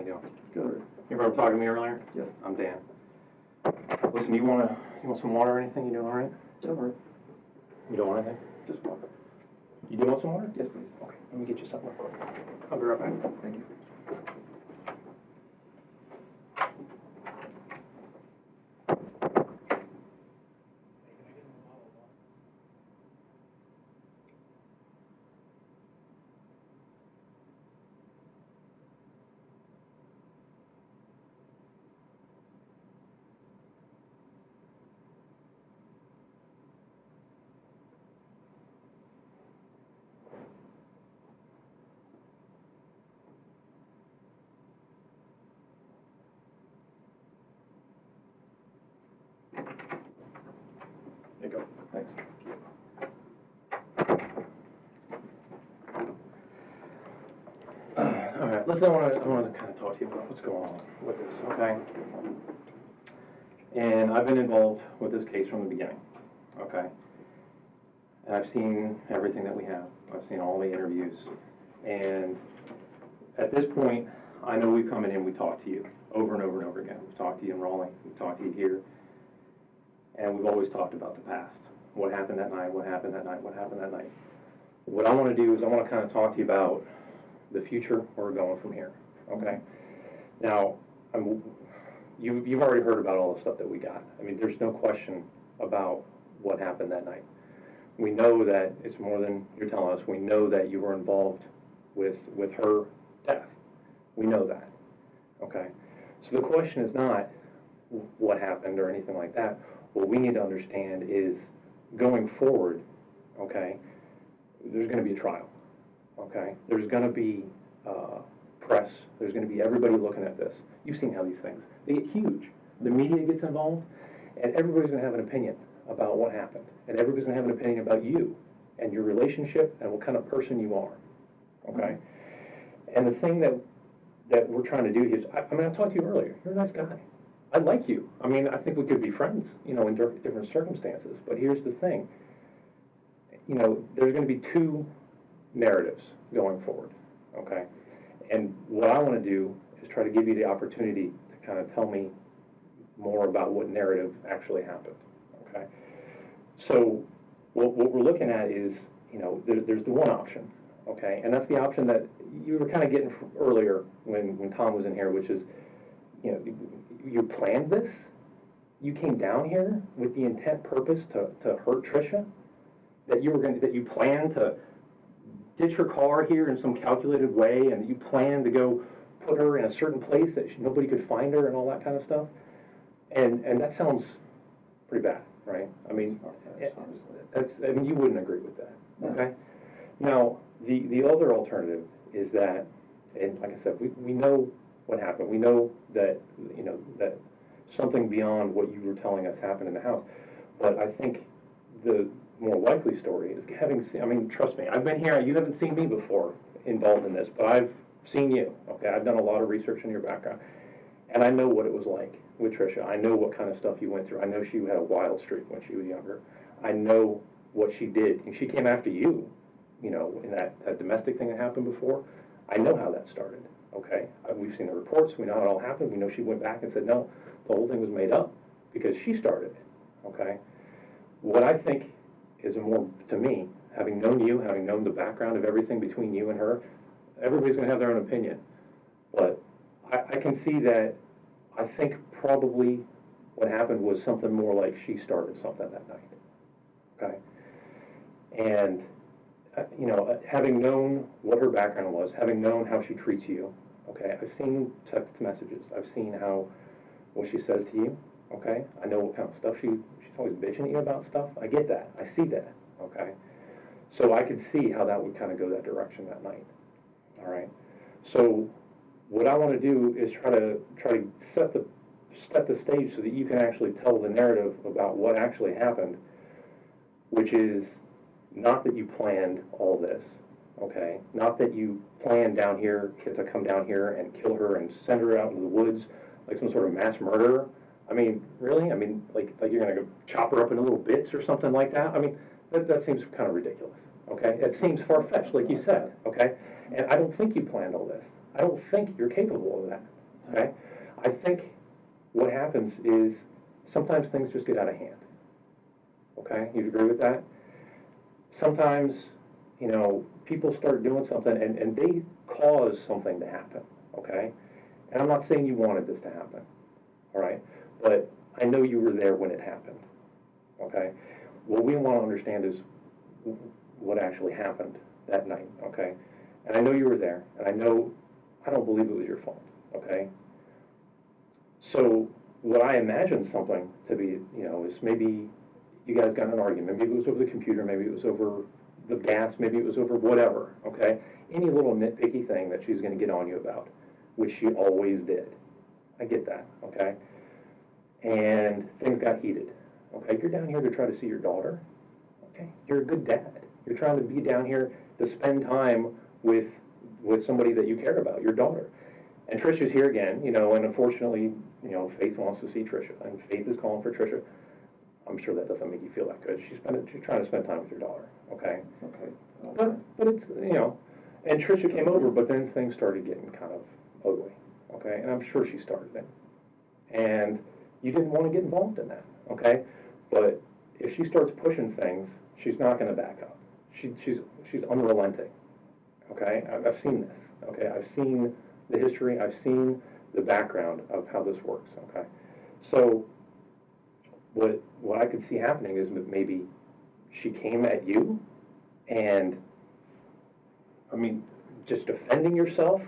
you doing? Good. You remember talking to me earlier? Yes. I'm Dan. Listen, you want some water or anything? You doing all right? Don't worry. You don't want anything? Just water. You do want some water? Yes, please. Okay, let me get you something real quick. I'll be right back. Thank you. There you go. Thanks. All right, listen, I want to kind of talk to you about what's going on with this, okay? And I've been involved with this case from the beginning, okay? And I've seen everything that we have. I've seen all the interviews. And at this point, I know we've come in and we talked to you over and over and over again. We've talked to you in Raleigh, we've talked to you here. And we've always talked about the past. What happened that night, what happened that night, what happened that night. What I want to do is I want to kind of talk to you about the future, where we're going from here, okay? Now, you've already heard about all the stuff that we got. I mean, there's no question about what happened that night. We know that it's more than you're telling us. We know that you were involved with her death. We know that, okay? So the question is not what happened or anything like that. What we need to understand is going forward, okay, there's going to be a trial, okay? There's going to be press. There's going to be everybody looking at this. You've seen how these things, they get huge. The media gets involved, and everybody's going to have an opinion about what happened. And everybody's going to have an opinion about you and your relationship and what kind of person you are, okay? And the thing that we're trying to do here is, I mean, I talked to you earlier. You're a nice guy. I like you. I mean, I think we could be friends, you know, in different circumstances. But here's the thing. You know, there's going to be two narratives going forward, okay? And what I want to do is try to give you the opportunity to kind of tell me more about what narrative actually happened, okay? So what we're looking at is, you know, there's the one option, okay? And that's the option that you were kind of getting earlier when Tom was in here, which is, you know, you planned this? You came down here with the intent purpose to hurt Tricia? That you planned to ditch her car here in some calculated way, and you planned to go put her in a certain place that nobody could find her and all that kind of stuff? And that sounds pretty bad, right? I mean, you wouldn't agree with that, okay? Now, the other alternative is that, and like I said, we know what happened. We know that, you know, that something beyond what you were telling us happened in the house. But I think the more likely story is having seen, I mean, trust me, I've been here. You haven't seen me before involved in this, but I've seen you, okay? I've done a lot of research in your background, and I know what it was like with Tricia. I know what kind of stuff you went through. I know she had a wild streak when she was younger. I know what she did, and she came after you, you know, in that domestic thing that happened before. I know how that started, okay? We've seen the reports. We know how it all happened. We know she went back and said, no, the whole thing was made up because she started it, okay? What I think is more, to me, having known you, having known the background of everything between you and her, everybody's going to have their own opinion. But I can see that, I think probably what happened was something more like she started something that night, okay? And, you know, having known what her background was, having known how she treats you, okay? I've seen text messages. I've seen what she says to you, okay? I know what kind of stuff she's always bitching at you about stuff. I get that. I see that, okay? So I could see how that would kind of go that direction that night, all right? So what I want to do is try to set the stage so that you can actually tell the narrative about what actually happened, which is not that you planned all this, okay? Not that you planned down here to come down here and kill her and send her out into the woods like some sort of mass murderer. I mean, really? I mean, like you're going to go chop her up into little bits or something like that? I mean, that seems kind of ridiculous, okay? It seems far-fetched, like you said, okay? And I don't think you planned all this. I don't think you're capable of that, okay? I think what happens is sometimes things just get out of hand, okay? You'd agree with that? Sometimes, people start doing something and they cause something to happen, okay? And I'm not saying you wanted this to happen, all right? But I know you were there when it happened, okay? What we want to understand is what actually happened that night, okay? And I know you were there, and I don't believe it was your fault, okay? So what I imagine something to be, is maybe you guys got in an argument. Maybe it was over the computer, maybe it was over the gas, maybe it was over whatever, okay? Any little nitpicky thing that she's going to get on you about, which she always did. I get that, okay? And things got heated, okay? You're down here to try to see your daughter, okay? You're a good dad. You're trying to be down here to spend time with somebody that you care about, your daughter. And Tricia's here again, and unfortunately, Faith wants to see Tricia, and Faith is calling for Tricia. I'm sure that doesn't make you feel that good. She's trying to spend time with your daughter, okay? It's okay. But it's, and Tricia came over, but then things started getting kind of ugly, okay? And I'm sure she started it. And you didn't want to get involved in that, okay? But if she starts pushing things, she's not going to back up. She's unrelenting, okay? I've seen this, okay? I've seen the history. I've seen the background of how this works, okay? So what I could see happening is that maybe she came at you and, just defending yourself,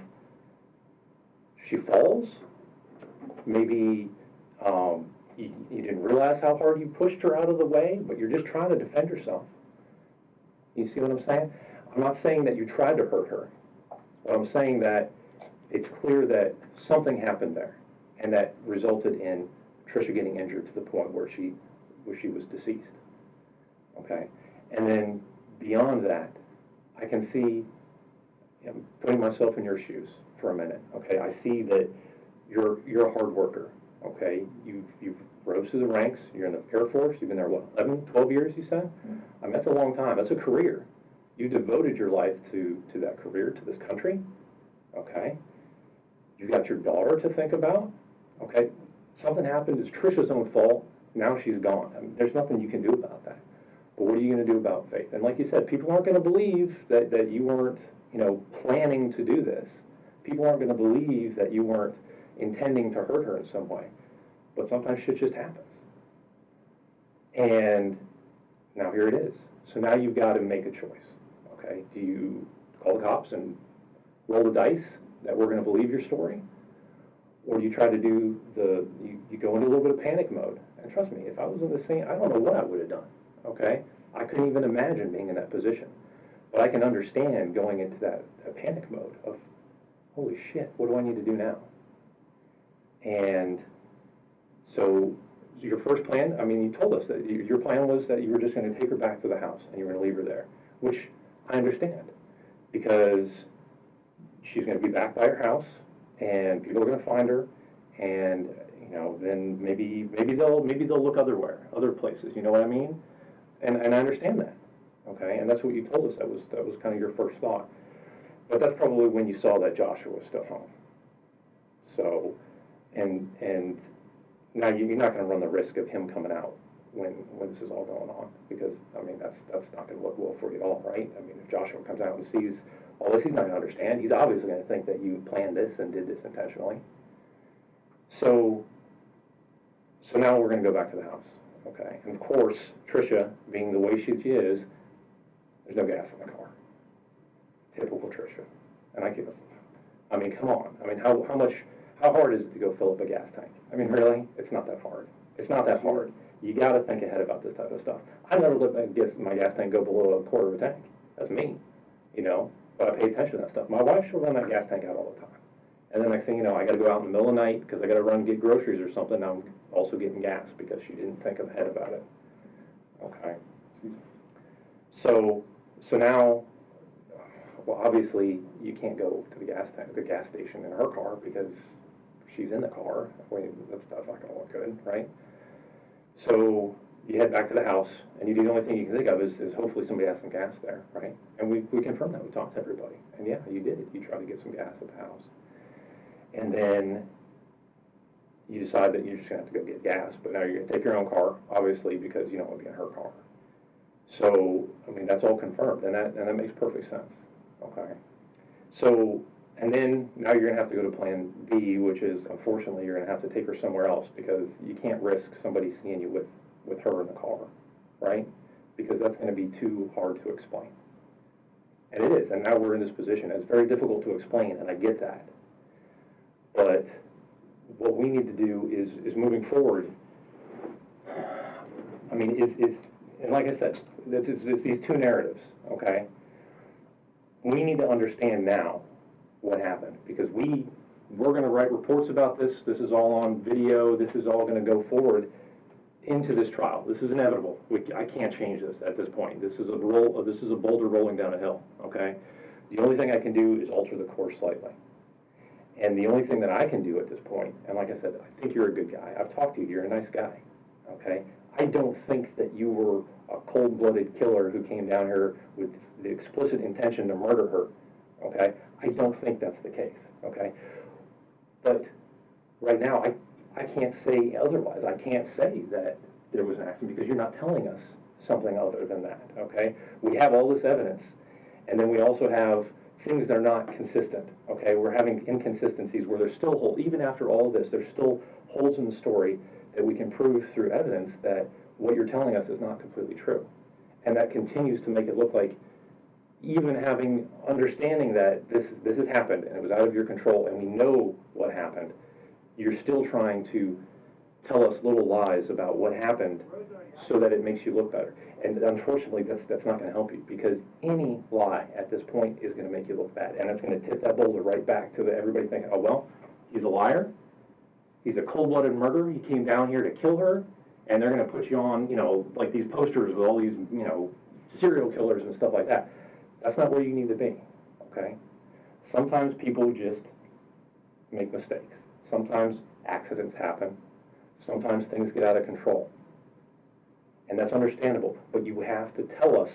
she falls. Maybe you didn't realize how hard you pushed her out of the way, but you're just trying to defend yourself. You see what I'm saying? I'm not saying that you tried to hurt her, but I'm saying that it's clear that something happened there, and that resulted in Tricia getting injured to the point where she was deceased. Okay? And then beyond that, I can see, putting myself in your shoes for a minute, okay? I see that you're a hard worker, okay? You've rose through the ranks, you're in the Air Force, you've been there, 11, 12 years, you said? That's a long time, that's a career. You devoted your life to that career, to this country, okay? You've got your daughter to think about, okay? Something happened, it's Tricia's own fault, now she's gone. There's nothing you can do about that. But what are you going to do about Faith? And like you said, people aren't going to believe that you weren't, planning to do this. People aren't going to believe that you weren't intending to hurt her in some way. But sometimes shit just happens. And now here it is. So now you've got to make a choice, okay? Do you call the cops and roll the dice that we're going to believe your story? Or do you try to do you go into a little bit of panic mode? And trust me, if I was in the same, I don't know what I would have done, okay? I couldn't even imagine being in that position. But I can understand going into that panic mode of, holy shit, what do I need to do now? And so your first plan, you told us that your plan was that you were just going to take her back to the house and you were going to leave her there, which I understand, because she's going to be back by her house and people are going to find her, and then maybe they'll look other places, you know what I mean? And I understand that, okay? And that's what you told us. That was kind of your first thought. But that's probably when you saw that Joshua was still home. So, and now you're not going to run the risk of him coming out when this is all going on, because that's not going to look well for you at all, right? If Joshua comes out and sees all this, he's not going to understand. He's obviously going to think that you planned this and did this intentionally. So now we're going to go back to the house, okay? And of course, Tricia, being the way she is, there's no gas in the car. Typical Tricia. And I give it. Come on. How hard is it to go fill up a gas tank? Really? It's not that hard. It's not that hard. You got to think ahead about this type of stuff. I never let my gas tank go below a quarter of a tank. That's me, but I pay attention to that stuff. My wife, she'll run that gas tank out all the time. And then next thing you know, I got to go out in the middle of the night because I got to run and get groceries or something. Now I'm also getting gas because she didn't think ahead about it. Okay. So now, well, obviously you can't go to the gas station in her car because she's in the car. That's not going to look good, right? So you head back to the house, and the only thing you can think of is hopefully somebody has some gas there, right? And we confirmed that. We talked to everybody. And yeah, you did. You tried to get some gas at the house. and then you decide that you're just going to have to go get gas, but now you're going to take your own car, obviously, because you don't want to be in her car. So, I mean, that's all confirmed, and that makes perfect sense, okay? So, and then now you're going to have to go to plan B, which is, unfortunately, you're going to have to take her somewhere else because you can't risk somebody seeing you with her in the car, right? Because that's going to be too hard to explain. And it is, and now we're in this position. It's very difficult to explain, and I get that. But what we need to do is moving forward, I mean, and like I said, it's these two narratives, okay? We need to understand now what happened, because we're going to write reports about this. This is all on video. This is all going to go forward into this trial. This is inevitable. I can't change this at this point. This is a boulder rolling down a hill, okay? The only thing I can do is alter the course slightly. And the only thing that I can do at this point, and like I said, I think you're a good guy. I've talked to you. You're a nice guy, okay? I don't think that you were a cold-blooded killer who came down here with the explicit intention to murder her, okay? I don't think that's the case, okay? But right now, I can't say otherwise. I can't say that there was an accident because you're not telling us something other than that, okay? We have all this evidence, and then we also have things that are not consistent, okay? We're having inconsistencies where there's still holes, even after all of this, there's still holes in the story that we can prove through evidence that what you're telling us is not completely true. And that continues to make it look like, even having understanding that this has happened and it was out of your control and we know what happened, you're still trying to tell us little lies about what happened so that it makes you look better. And unfortunately, that's not going to help you, because any lie at this point is going to make you look bad, and it's going to tip that boulder right back to everybody thinking, oh, well, he's a liar, he's a cold-blooded murderer, he came down here to kill her, and they're going to put you on, like these posters with all these, serial killers and stuff like that. That's not where you need to be, okay? Sometimes people just make mistakes. Sometimes accidents happen. Sometimes things get out of control. And that's understandable, but you have to tell us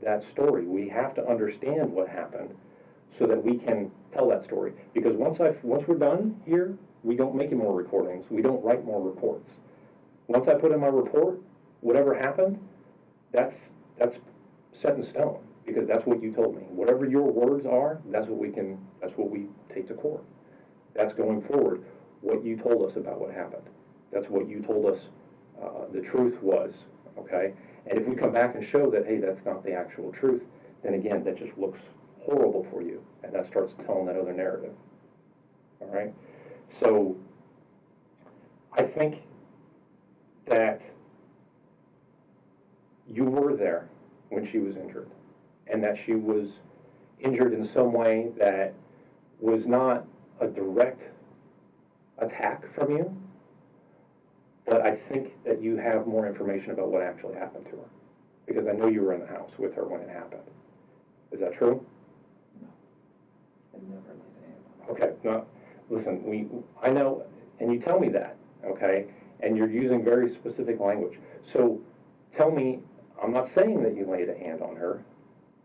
that story. We have to understand what happened so that we can tell that story. Because once we're done here, we don't make any more recordings. We don't write more reports. Once I put in my report, whatever happened, that's set in stone, because that's what you told me. Whatever your words are, that's what we take to court. That's going forward, what you told us about what happened. That's what you told us the truth was, okay? And if we come back and show that, hey, that's not the actual truth, then again, that just looks horrible for you, and that starts telling that other narrative, all right? So I think that you were there when she was injured, and that she was injured in some way that was not a direct attack from you, but I think that you have more information about what actually happened to her, because I know you were in the house with her when it happened. Is that true? No. I never laid a hand on her. Okay, no, listen, I know, and you tell me that, okay, and you're using very specific language. So tell me, I'm not saying that you laid a hand on her,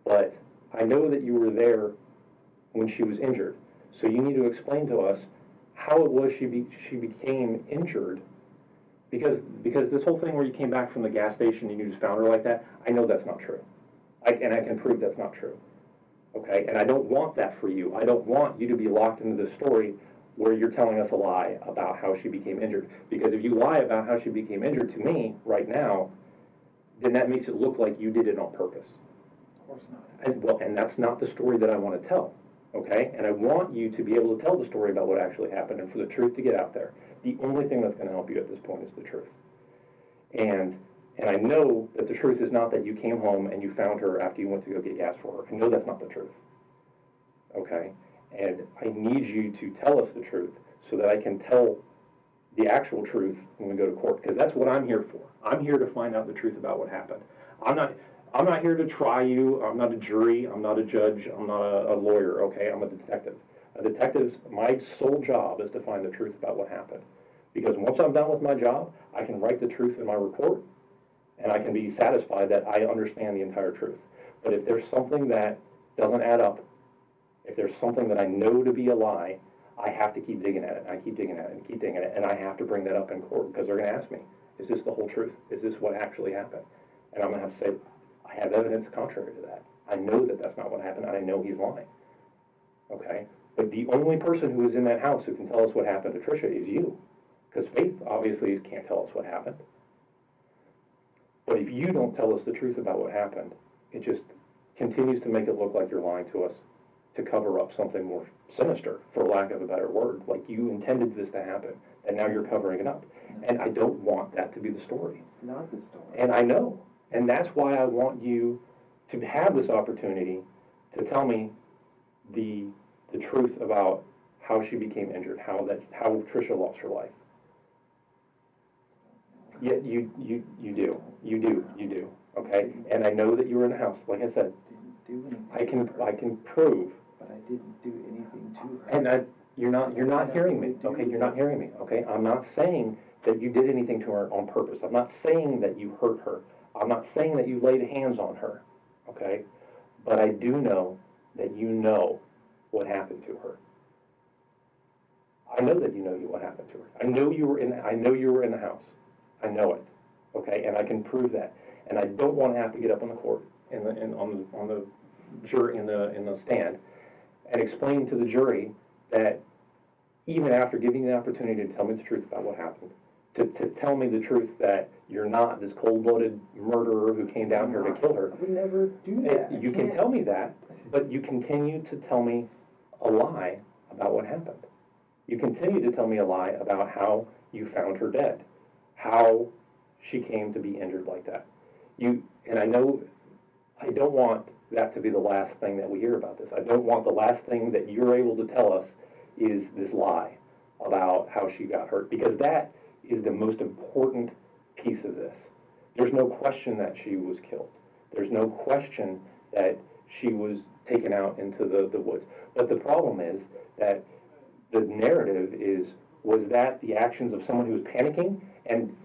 but I know that you were there when she was injured. So you need to explain to us how it was she became injured, because this whole thing where you came back from the gas station and you just found her like that, I know that's not true. And I can prove that's not true. Okay, and I don't want that for you. I don't want you to be locked into this story where you're telling us a lie about how she became injured. Because if you lie about how she became injured to me right now, then that makes it look like you did it on purpose. Of course not. And that's not the story that I want to tell, okay? And I want you to be able to tell the story about what actually happened and for the truth to get out there. The only thing that's going to help you at this point is the truth. And I know that the truth is not that you came home and you found her after you went to go get gas for her. I know that's not the truth, okay? And I need you to tell us the truth so that I can tell the actual truth when we go to court, because that's what I'm here for. I'm here to find out the truth about what happened. I'm not here to try you. I'm not a jury. I'm not a judge. I'm not a lawyer, okay? I'm a detective. A detective's, my sole job is to find the truth about what happened. Because once I'm done with my job, I can write the truth in my report, and I can be satisfied that I understand the entire truth. But if there's something that doesn't add up, if there's something that I know to be a lie, I have to keep digging at it, and I keep digging at it, and keep digging at it, and I have to bring that up in court, because they're gonna ask me, is this the whole truth? Is this what actually happened? And I'm gonna have to say, I have evidence contrary to that. I know that that's not what happened, and I know he's lying. Okay? But the only person who is in that house who can tell us what happened to Tricia is you. Because Faith obviously can't tell us what happened. But if you don't tell us the truth about what happened, it just continues to make it look like you're lying to us to cover up something more sinister, for lack of a better word. Like you intended this to happen, and now you're covering it up. And I don't want that to be the story. It's not the story. And I know. And that's why I want you to have this opportunity to tell me the truth about how she became injured, how Tricia lost her life. Yeah, you do, okay? And I know that you were in the house, like I said. Didn't do anything. I can prove. But I didn't do anything to her. And you're not hearing me, okay? You're not hearing me, okay? I'm not saying that you did anything to her on purpose. I'm not saying that you hurt her. I'm not saying that you laid hands on her, okay? But I do know that you know what happened to her. I know that you know what happened to her. I know you were in the house. I know it, okay? And I can prove that. And I don't want to have to get up on the court on the jury in the stand and explain to the jury that even after giving the opportunity to tell me the truth about what happened, to tell me the truth that you're not this cold-blooded murderer who came down here to kill her. I would never do that. You can tell me that, but you continue to tell me a lie about what happened. You continue to tell me a lie about how you found her dead, how she came to be injured like that. And I know I don't want that to be the last thing that we hear about this. I don't want the last thing that you're able to tell us is this lie about how she got hurt, because that is the most important piece of this. There's no question that she was killed. There's no question that she was taken out into the woods. But the problem is that the narrative was that the actions of someone who was panicking, and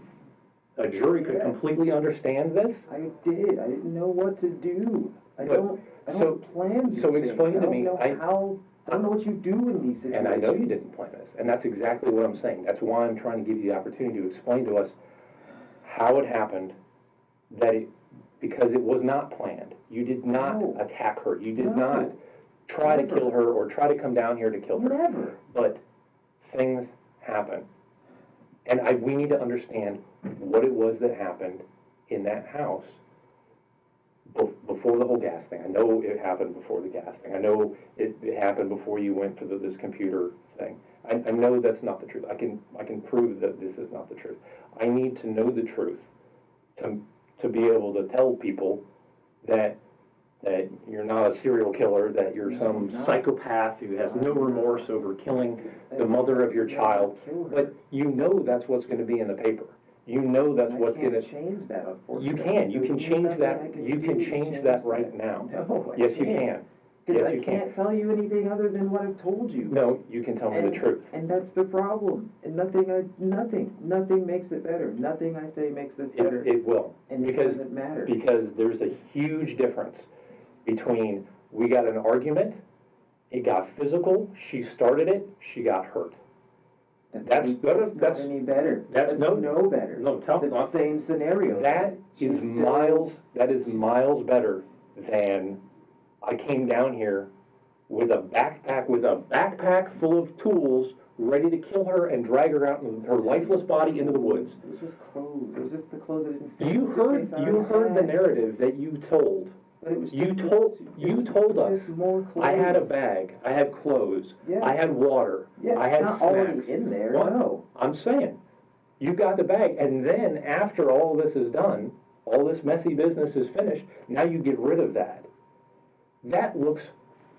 a jury could completely understand this? I did. I didn't know what to do. I don't plan these So explain things. to me. I don't know what you do in these situations. And I know you didn't plan this, and that's exactly what I'm saying. That's why I'm trying to give you the opportunity to explain to us how it happened, because it was not planned. You did not attack her. You did not try to kill her or try to come down here to kill her. Never. But things happen. And we need to understand what it was that happened in that house before the whole gas thing. I know it happened before the gas thing. I know it happened before you went to this computer thing. I know that's not the truth. I can prove that this is not the truth. I need to know the truth to be able to tell people that you're not a serial killer, that you're some psychopath who has no remorse over killing the mother of your child. But you know that's what's going to be in the paper. You know that's what's going to change that, unfortunately. You can change that. You can change that right now. No, yes, you can. Yes, you I can't tell you anything other than what I've told you. No, you can tell me the truth. And that's the problem. And nothing makes it better. Nothing I say makes this better. It will. And it doesn't matter. Because there's a huge difference between we got an argument, it got physical, she started it, she got hurt. That's not any better. That's no better. No, the same scenario. That is miles better than I came down here with a backpack full of tools, ready to kill her and drag her out and her lifeless body into the woods. It was just clothes. It was just the clothes that didn't fit. You heard the narrative that you told. You told us. I had a bag. I had clothes. Yes. I had water. Yes, I had not snacks. already in there. What? No. I'm saying, you got the bag, and then after all this is done, all this messy business is finished. Now you get rid of that. That looks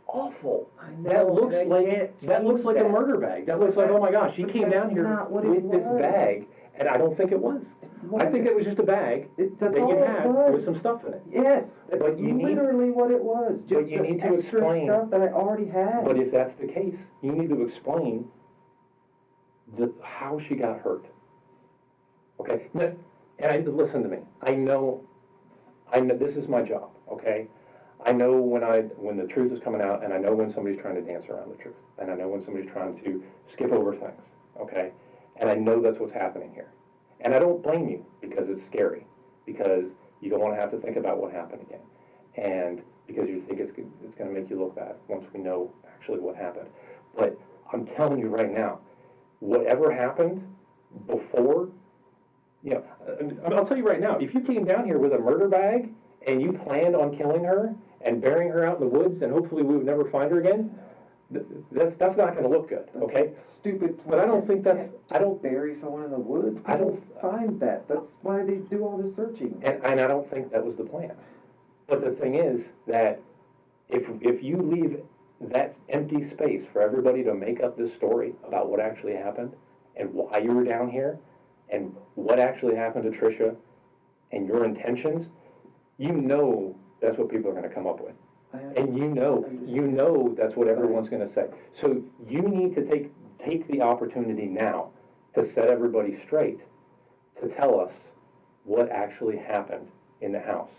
awful. That looks like a murder bag. That looks like, oh my gosh, she came down here with this bag, and I don't think it was. I think it was just a bag that you had with some stuff in it. Yes, that's but literally what it was. Just but you need to explain stuff that I already had. But if that's the case, you need to explain how she got hurt. Okay, and listen to me. I know. This is my job. Okay, I know when the truth is coming out, and I know when somebody's trying to dance around the truth, and I know when somebody's trying to skip over things, okay? And I know that's what's happening here. And I don't blame you, because it's scary, because you don't want to have to think about what happened again, and because you think it's going to make you look bad once we know actually what happened. But I'm telling you right now, whatever happened before, I'll tell you right now, if you came down here with a murder bag and you planned on killing her and burying her out in the woods, and hopefully we would never find her again, that's not going to look good, okay? Stupid plan. But I don't think that's, I don't, bury someone in the woods. I don't find that. That's why they do all this searching. and I don't think that was the plan. But the thing is that if you leave that empty space for everybody to make up this story about what actually happened and why you were down here and what actually happened to Tricia and your intentions, you know that's what people are going to come up with. And you know that's what everyone's going to say. So you need to take the opportunity now to set everybody straight, to tell us what actually happened in the house.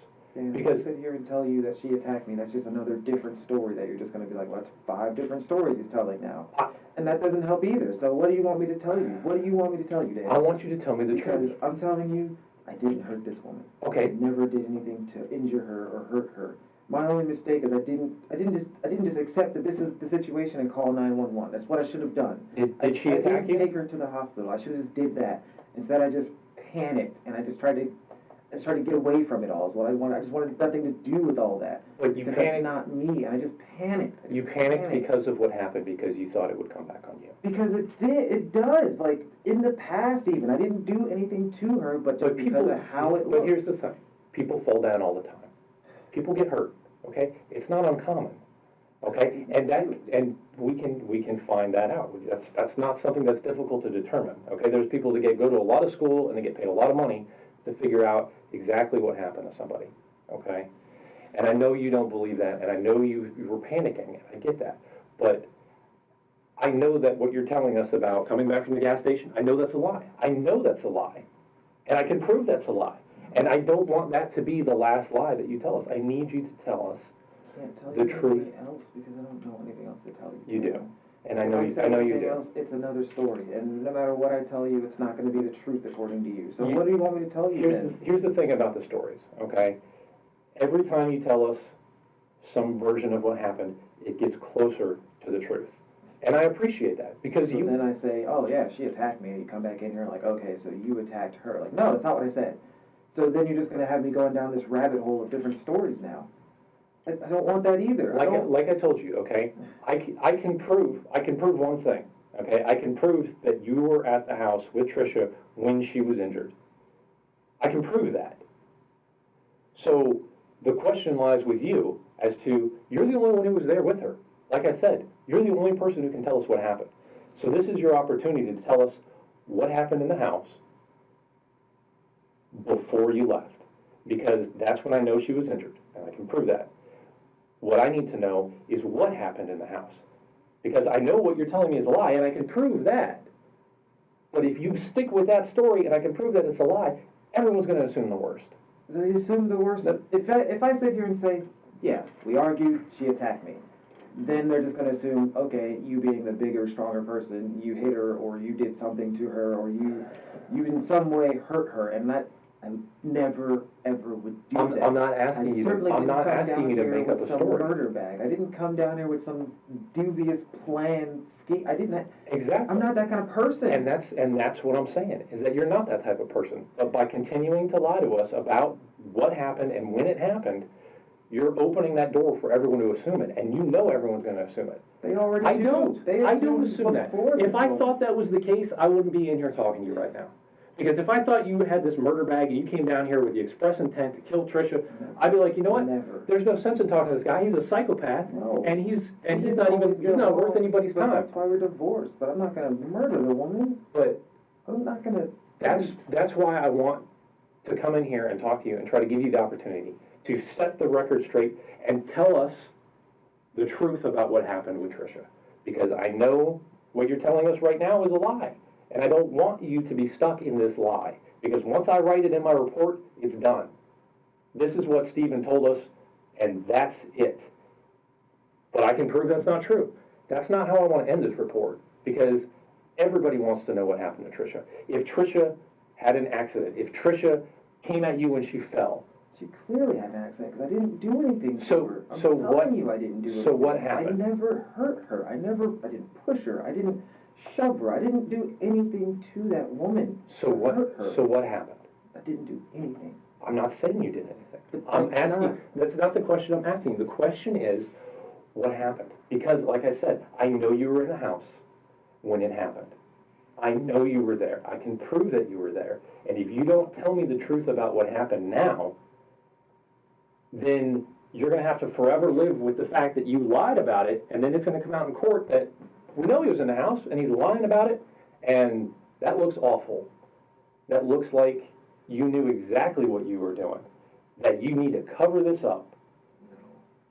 Because I sit here and tell you that she attacked me, that's just another different story that you're just going to be like, well, that's 5 different stories he's telling now. And that doesn't help either. So what do you want me to tell you? What do you want me to tell you, Dan? I want you to tell me the truth. Because I'm telling you, I didn't hurt this woman. Okay. I never did anything to injure her or hurt her. My only mistake is I didn't just accept that this is the situation and call 911. That's what I should have done. Did she attack you? I didn't take her to the hospital. I should have just did that. Instead, I just panicked and I just tried to get away from it all. Is what I wanted. I just wanted nothing to do with all that. But you because panicked. That's not me. I just panicked. You panicked because of what happened, because you thought it would come back on you. Because it did. It does. Like in the past, even I didn't do anything to her, but just because of how it looked. But here's the thing: people fall down all the time. People get hurt. Okay, it's not uncommon. Okay, and we can find that out. That's not something that's difficult to determine. Okay, there's people that go to a lot of school and they get paid a lot of money to figure out exactly what happened to somebody. Okay, and I know you don't believe that, and I know you were panicking. I get that, but I know that what you're telling us about coming back from the gas station, I know that's a lie. I know that's a lie, and I can prove that's a lie. And I don't want that to be the last lie that you tell us. I need you to tell us the truth. Else because I don't know anything else to tell you. You do, and I know you do. Else, it's another story, and no matter what I tell you, it's not going to be the truth according to you. So what do you want me to tell you? Here's the thing about the stories. Okay, every time you tell us some version of what happened, it gets closer to the truth, and I appreciate that because so then I say, oh yeah, she attacked me, and you come back in here like, okay, so you attacked her. Like, no, that's not what I said. So then you're just going to have me going down this rabbit hole of different stories now. I don't want that either. Like I told you, okay, I can prove one thing, okay? I can prove that you were at the house with Tricia when she was injured. I can prove that. So the question lies with you as to, you're the only one who was there with her. Like I said, you're the only person who can tell us what happened. So this is your opportunity to tell us what happened in the house before you left, because that's when I know she was injured, and I can prove that. What I need to know is what happened in the house, because I know what you're telling me is a lie, and I can prove that. But if you stick with that story, and I can prove that it's a lie, everyone's going to assume the worst. They assume the worst. If I sit here and say, yeah, we argued, she attacked me, then they're just going to assume, okay, you being the bigger, stronger person, you hit her, or you did something to her, or you in some way hurt her, and that I never ever would do that. I'm not asking you to make up a story. Murder bag. I didn't come down here with some dubious plan scheme. I didn't. Exactly. I'm not that kind of person. And that's what I'm saying, is that you're not that type of person. But by continuing to lie to us about what happened and when it happened, you're opening that door for everyone to assume it, and you know everyone's going to assume it. They already I do. don't. I don't assume that. If I thought that was the case, I wouldn't be in here talking to you right now. Because if I thought you had this murder bag and you came down here with the express intent to kill Tricia, I'd be like, you know what? Never. There's no sense in talking to this guy. He's a psychopath, no. and he's not worth anybody's time. That's why we're divorced. But I'm not going to murder the woman. But I'm not going to. That's why I want to come in here and talk to you and try to give you the opportunity to set the record straight and tell us the truth about what happened with Tricia. Because I know what you're telling us right now is a lie. And I don't want you to be stuck in this lie. Because once I write it in my report, it's done. This is what Stephen told us and that's it. But I can prove that's not true. That's not how I want to end this report, because everybody wants to know what happened to Tricia. If Tricia had an accident, if Tricia came at you when she fell. She clearly had an accident because I didn't do anything to So- her. I'm so telling what- you I didn't do anything. so what happened? I never hurt her. I didn't push her. I didn't shove her. I didn't do anything to that woman So to what, hurt her. so what happened? I didn't do anything. I'm not saying you did anything. But I'm that's asking, not- that's not the question I'm asking. The question is, what happened? Because, like I said, I know you were in the house when it happened. I know you were there. I can prove that you were there. And if you don't tell me the truth about what happened now, then you're going to have to forever live with the fact that you lied about it, and then it's going to come out in court that we know he was in the house and he's lying about it, and that looks awful. That looks like you knew exactly what you were doing, that you need to cover this up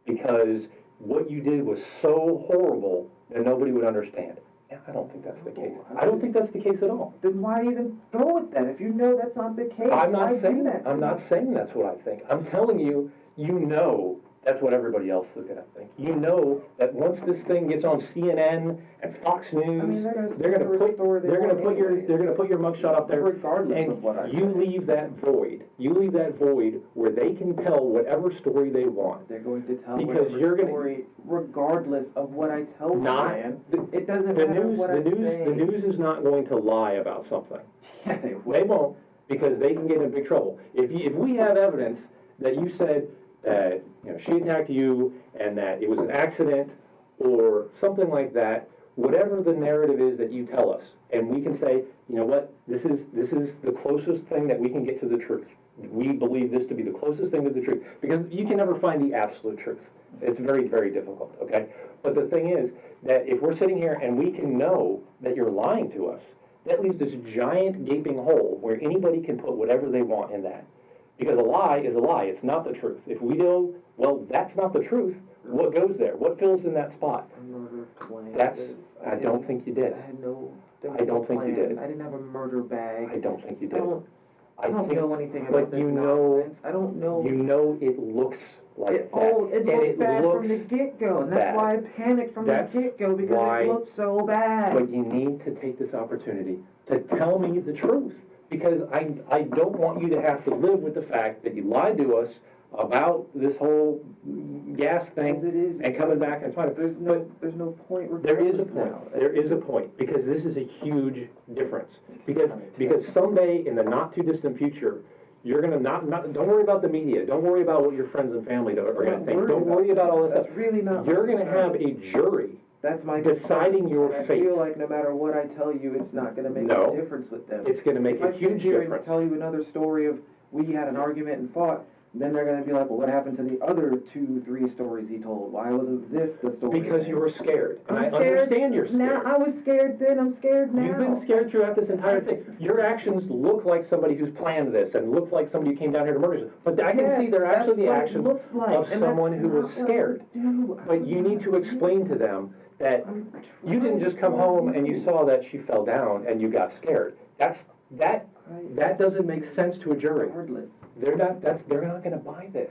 because what you did was so horrible that nobody would understand. And I don't think that's the case. I don't think that's the case at all. Then why even go with that if you know that's not the case? I'm Why not do saying that. to I'm me? not saying that's what I think. I'm telling you, you know that's what everybody else is going to think. You know that once this thing gets on CNN and Fox News, I mean, they're going cover a to story they they're going to want put your anyway. they're going to put your mugshot up there, Regardless and of what I you say. leave that void. You leave that void where they can tell whatever story they want. They're going to tell Because whatever you're gonna- story, regardless of what I tell them, Not man. the, It doesn't the matter news. what The I news. say. The news is not going to lie about something. Yeah, they They will. won't, because they can get in big trouble. If we have evidence that you said that, she attacked you and that it was an accident or something like that, whatever the narrative is that you tell us, and we can say, you know what, this is the closest thing that we can get to the truth. We believe this to be the closest thing to the truth, because you can never find the absolute truth. It's very, very difficult, okay? But the thing is that if we're sitting here and we can know that you're lying to us, that leaves this giant gaping hole where anybody can put whatever they want in that. Because a lie is a lie, it's not the truth. If we know, well, that's not the truth, what goes there? What fills in that spot? A murder plan. That's, This- I don't think you did. I had no. there was I don't no think you plan. did. I didn't have a murder bag. I don't think you I did. don't think- know anything but about this you know- nonsense. I don't know. You know it looks like It that. looked bad from the get-go, and that's bad. why I panicked from That's the get-go, because why- it looked so bad. But you need to take this opportunity to tell me the truth, because I don't want you to have to live with the fact that you lied to us about this whole gas thing Because it is- and coming back and trying to. There's no point There is a regardless point, now. there is a point, because this is a huge difference. Because someday in the not-too-distant future, you're gonna don't worry about the media, don't worry about what your friends and family are gonna think, don't worry about all this That's stuff. really not. You're my gonna concern. have a jury That's my deciding concern. your And I fate. feel like no matter what I tell you, it's not gonna make No. a difference with them. It's gonna make If a I sit huge here and difference. tell you another story of we had an argument and fought, then they're gonna be like, well, what happened to the other 2-3 stories he told? Why wasn't this the story? Because you were scared, and I I'm scared. understand you're Now, scared. I was scared then, I'm scared now. You've been scared throughout this entire thing. Your actions look like somebody who's planned this, and look like somebody who came down here to murder you. But I can Yes, see they're actually the that's what it actions looks like, of and that's someone who was not what I scared. do. But you need to explain to them that I'm you didn't just come home and you saw that she fell down and you got scared. That doesn't make sense to a jury. Regardless. They're not gonna buy this.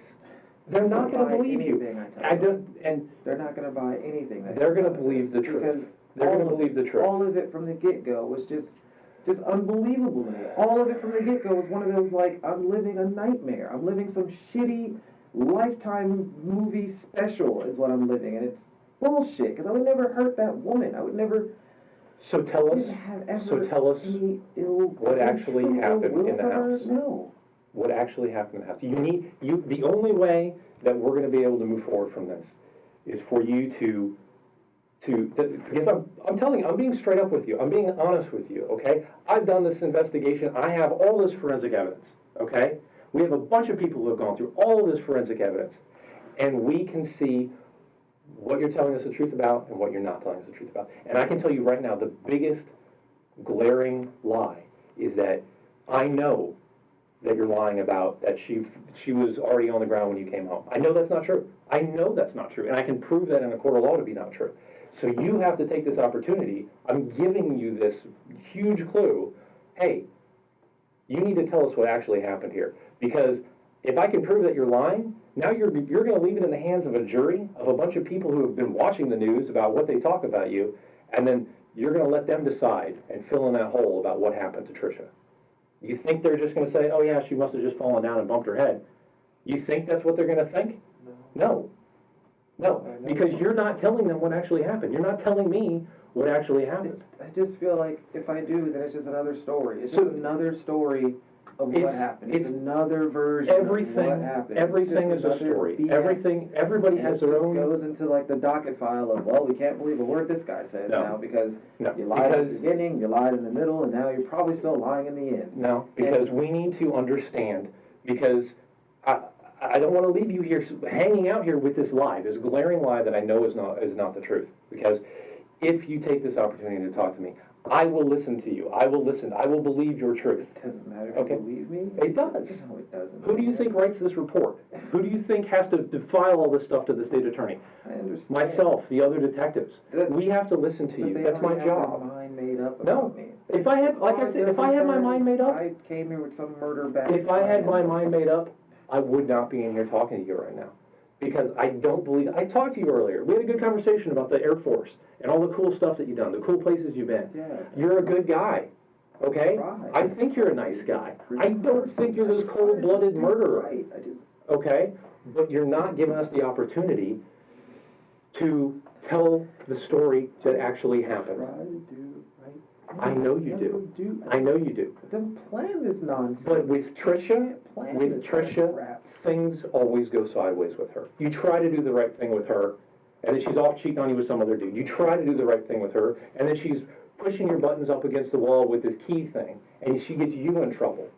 They're not gonna Buy believe you. anything I tell I them. don't, and They're not gonna buy anything. that they're I gonna tell them. believe the truth. Because They're all gonna of believe the it- truth. All of it from the get-go was just unbelievable to me. All of it from the get-go was one of those, like, I'm living a nightmare. I'm living some shitty Lifetime movie special is what I'm living, and it's bullshit, because I would never hurt that woman. I would never So tell us, have ever so tell us any ill what actually ill happened will in the for her. house. No. what actually happened in the house. The only way that we're gonna be able to move forward from this is for you because I'm telling you, I'm being straight up with you, I'm being honest with you, okay? I've done this investigation, I have all this forensic evidence, okay? We have a bunch of people who have gone through all of this forensic evidence, and we can see what you're telling us the truth about and what you're not telling us the truth about. And I can tell you right now, the biggest glaring lie is that I know that you're lying about that she was already on the ground when you came home. I know that's not true. I know that's not true, and I can prove that in a court of law to be not true. So you have to take this opportunity. I'm giving you this huge clue. Hey, you need to tell us what actually happened here. Because if I can prove that you're lying, Now you're going to leave it in the hands of a jury of a bunch of people who have been watching the news about what they talk about you, and then you're going to let them decide and fill in that hole about what happened to Tricia. You think they're just going to say, oh yeah, she must have just fallen down and bumped her head? You think that's what they're going to think? No. No, because you're not telling them what actually happened. You're not telling me what actually happened. I just feel like if I do, then it's just another story. It's just another story of what happened. It's another version of what happened. Everything is a story. Everybody has their own. It goes into like the docket file of, well, we can't believe a word this guy says now because you lied at the beginning, you lied in the middle, and now you're probably still lying in the end. No, because we need to understand, because I don't want to leave you here hanging out here with this lie, this glaring lie that I know is not the truth. Because if you take this opportunity to talk to me, I will listen to you. I will listen. I will believe your truth. It doesn't matter if you believe me. It does. No, it doesn't. Who do you think writes this report? Who do you think has to file all this stuff to the state attorney? I understand. Myself, the other detectives. We have to listen to you. That's my job. Their mind made up about me. If I had, like I said, if I had my mind made up, I came here with some murder back. if I had my mind made up, I would not be in here talking to you right now. Because I don't believe, I talked to you earlier. We had a good conversation about the Air Force and all the cool stuff that you've done, the cool places you've been. Yeah. You're a good guy, okay? Right. I think you're a nice guy. I don't think you're this cold-blooded murderer, Right. okay? But you're not giving us the opportunity to tell the story that actually happened. I know you do. I know you do. Then plan this nonsense. But with Tricia, things always go sideways with her. You try to do the right thing with her, and then she's off cheating on you with some other dude. You try to do the right thing with her, and then she's pushing your buttons up against the wall with this key thing, and she gets you in trouble.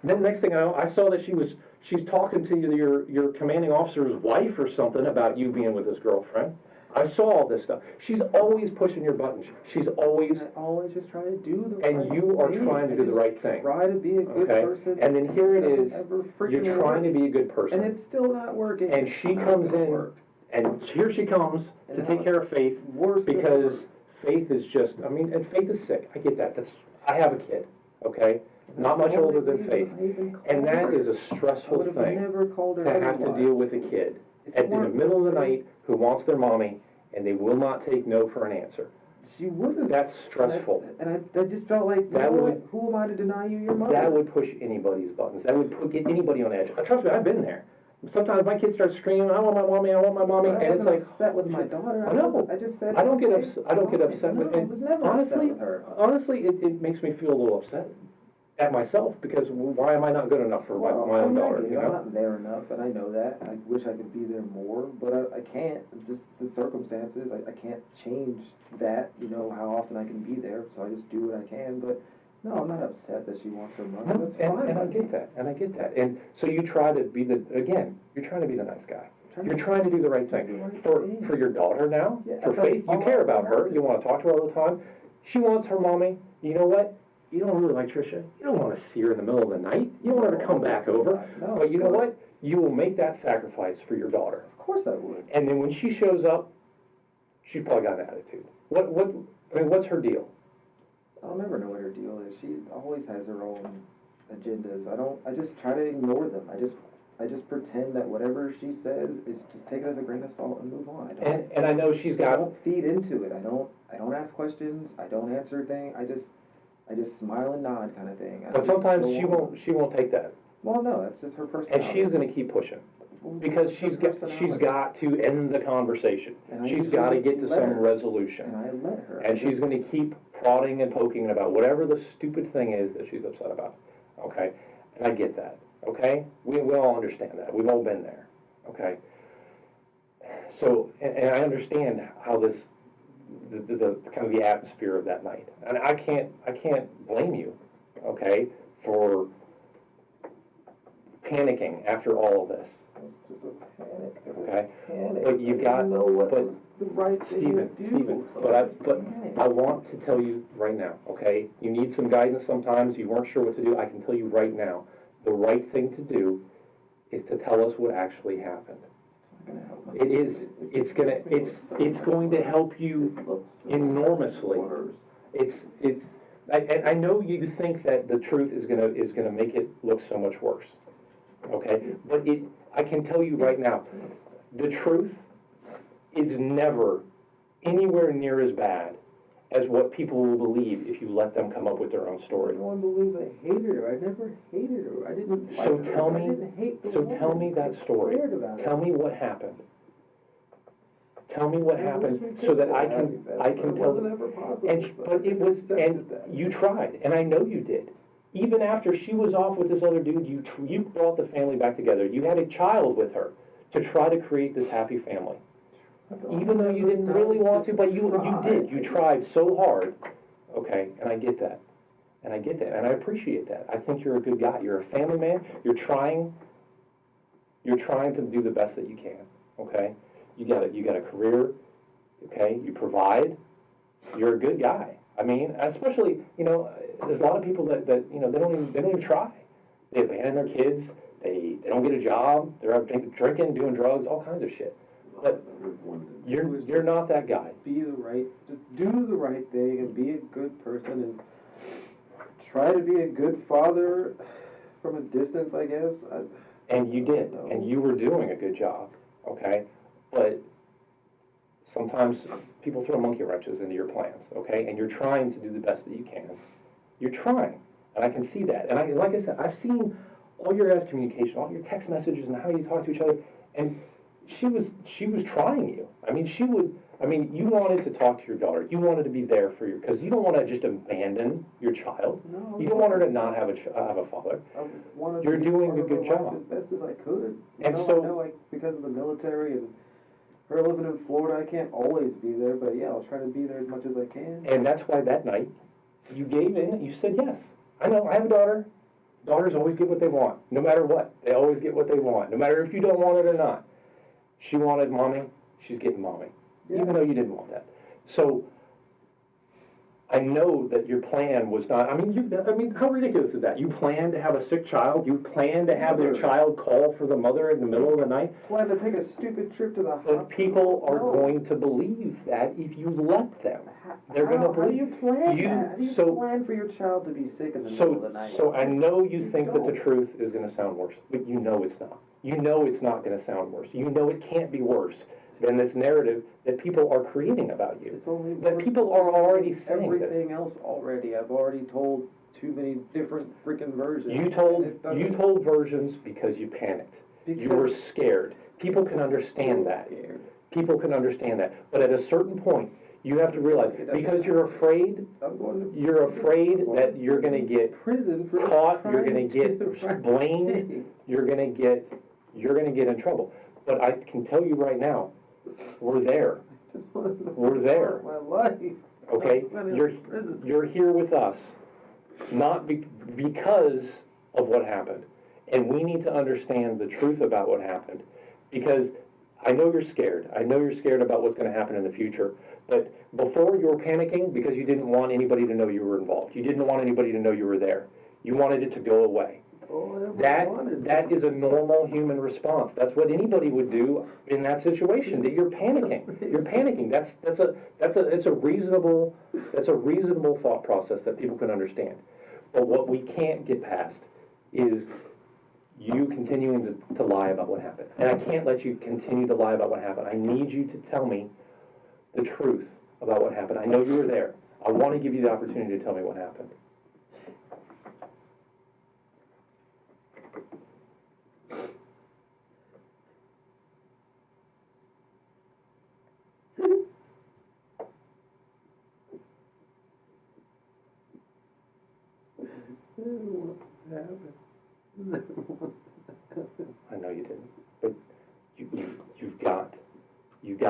And then the next thing I know, I saw that she's talking to your commanding officer's wife or something about you being with his girlfriend. I saw all this stuff. She's always pushing your buttons. She's always... I always just try to do the right thing. And you are trying to do the right thing. Try to be a good person. And then here it is, you're trying to be a good person. And it's still not working. And she comes in, and here she comes to take care of Faith, because Faith is just, I mean, and Faith is sick. I get that. I have a kid, okay? Not much older than Faith. And that is a stressful thing to have to deal with a kid in the middle of the night who wants their mommy, and they will not take no for an answer. She wouldn't. That's stressful. And I just felt like, who am I to deny you your mother? That would push anybody's buttons. That would get anybody on edge. Trust me, I've been there. Sometimes my kids start screaming, I want my mommy, and it's like, upset with my daughter. No, I just said, I don't get upset with it. I was never Honestly, upset with her. Honestly, it makes me feel a little upset at myself, because why am I not good enough for my own daughter? You know? I'm not there enough, and I know that. I wish I could be there more, but I can't. Just the circumstances, I can't change that, how often I can be there, so I just do what I can, but no, I'm not upset that she wants her mother. No, and I get that, and so you try to be you're trying to be the nice guy. You're trying to do the right thing. For your daughter now, for Faith, you care about her, you want to talk to her all the time. She wants her mommy. You know what? You don't really like Tricia. You don't want to see her in the middle of the night. You don't want her to come back over. But you know what? You will make that sacrifice for your daughter. Of course I would. And then when she shows up, she's probably got an attitude. What's her deal? I'll never know what her deal is. She always has her own agendas. I just try to ignore them. I just pretend that whatever she says is just take it as a grain of salt and move on. And I know she's got... I don't feed into it. I don't ask questions. I don't answer things. I just smile and nod kind of thing. But sometimes she won't take that. Well, no, that's just her personality. And she's going to keep pushing, because she's got to end the conversation. She's got to get to some resolution. And I let her. And she's going to keep prodding and poking about whatever the stupid thing is that she's upset about. Okay? And I get that. Okay? We all understand that. We've all been there. Okay? So, and I understand how the kind of the atmosphere of that night. And I can't blame you, okay, for panicking after all of this. It's just a panic. Okay? Panic. But you've got, the right thing to do. Stephen, but I want to tell you right now, okay? You need some guidance sometimes. You weren't sure what to do. I can tell you right now, the right thing to do is to tell us what actually happened. It is. It's going to help you enormously. I know you think that the truth is gonna make it look so much worse. Okay, but I can tell you right now, the truth is never anywhere near as bad as what people will believe if you let them come up with their own story. No one believes I hated her. I never hated her. I didn't like So her. tell I me, didn't hate the so woman. tell me that story. I cared about her. Tell me what happened. Tell me what I happened wish we so could that I have can, that, I but can it tell. wasn't ever possible, And, so but I it was, accepted and that. you tried, and I know you did. Even after she was off with this other dude, you brought the family back together. You had a child with her to try to create this happy family. Even though you didn't really want to, but you did. You tried so hard, okay, and I get that. And I get that, and I appreciate that. I think you're a good guy. You're a family man. You're trying to do the best that you can, okay? You got a career, okay? You provide. You're a good guy. I mean, especially, there's a lot of people that they don't even try. They abandon their kids. They don't get a job. They're out drinking, doing drugs, all kinds of shit. But you're not that guy. Just do the right thing and be a good person and try to be a good father from a distance, I guess. And you did, and you were doing a good job, okay? But sometimes people throw monkey wrenches into your plans, okay? And you're trying to do the best that you can. You're trying, and I can see that. And like I said, I've seen all your guys' communication, all your text messages and how you talk to each other, and she was trying you. You wanted to talk to your daughter. You wanted to be there for your, because you don't want to just abandon your child. No, You don't want her to not have a father. I wanted You're to be doing part a of good her life job. as best as I could. And I know because of the military and her living in Florida, I can't always be there, but yeah, I'll try to be there as much as I can. And that's why that night, you gave in, you said, yes, I know, I have a daughter. Daughters always get what they want, no matter what. They always get what they want, no matter if you don't want it or not. She wanted mommy, she's getting mommy, even though you didn't want that. So, I know that your plan was not, how ridiculous is that? You planned to have a sick child? You planned to have your child call for the mother in the middle of the night? Plan to take a stupid trip to the hospital. But people are No. going to believe that if you let them. They're going to How do believe. you plan that? How do you so- plan for your child to be sick in the middle of the night? So I know you think that the don't. truth is going to sound worse, but you know it's not. You know it's not going to sound worse. You know it can't be worse than this narrative that people are creating about you. It's only That people are already saying this. everything else already. I've already told too many different freaking versions. You And it doesn't- told versions because you panicked. You were Because scared. People can understand that. scared. People can understand that. But at a certain point, you have to realize, because you're afraid, I'm going to you're afraid that you're going to get prison for caught, you're trying going to get do the right blamed, thing. you're going to get in trouble. But I can tell you right now, we're there. Just wanted to We're there. My life. Okay? I'm in You're prison. you're here with us, not because of what happened. And we need to understand the truth about what happened, because I know you're scared. I know you're scared about what's going to happen in the future. But before, you were panicking because you didn't want anybody to know you were involved. You didn't want anybody to know you were there. You wanted it to go away. All I ever wanted. That is a normal human response. That's what anybody would do in that situation. That you're panicking. You're panicking. It's a reasonable thought process that people can understand. But what we can't get past is you continuing to lie about what happened. And I can't let you continue to lie about what happened. I need you to tell me the truth about what happened. I know you were there. I want to give you the opportunity to tell me what happened. I didn't want it to happen. I didn't want it to happen. I know you didn't, but you've got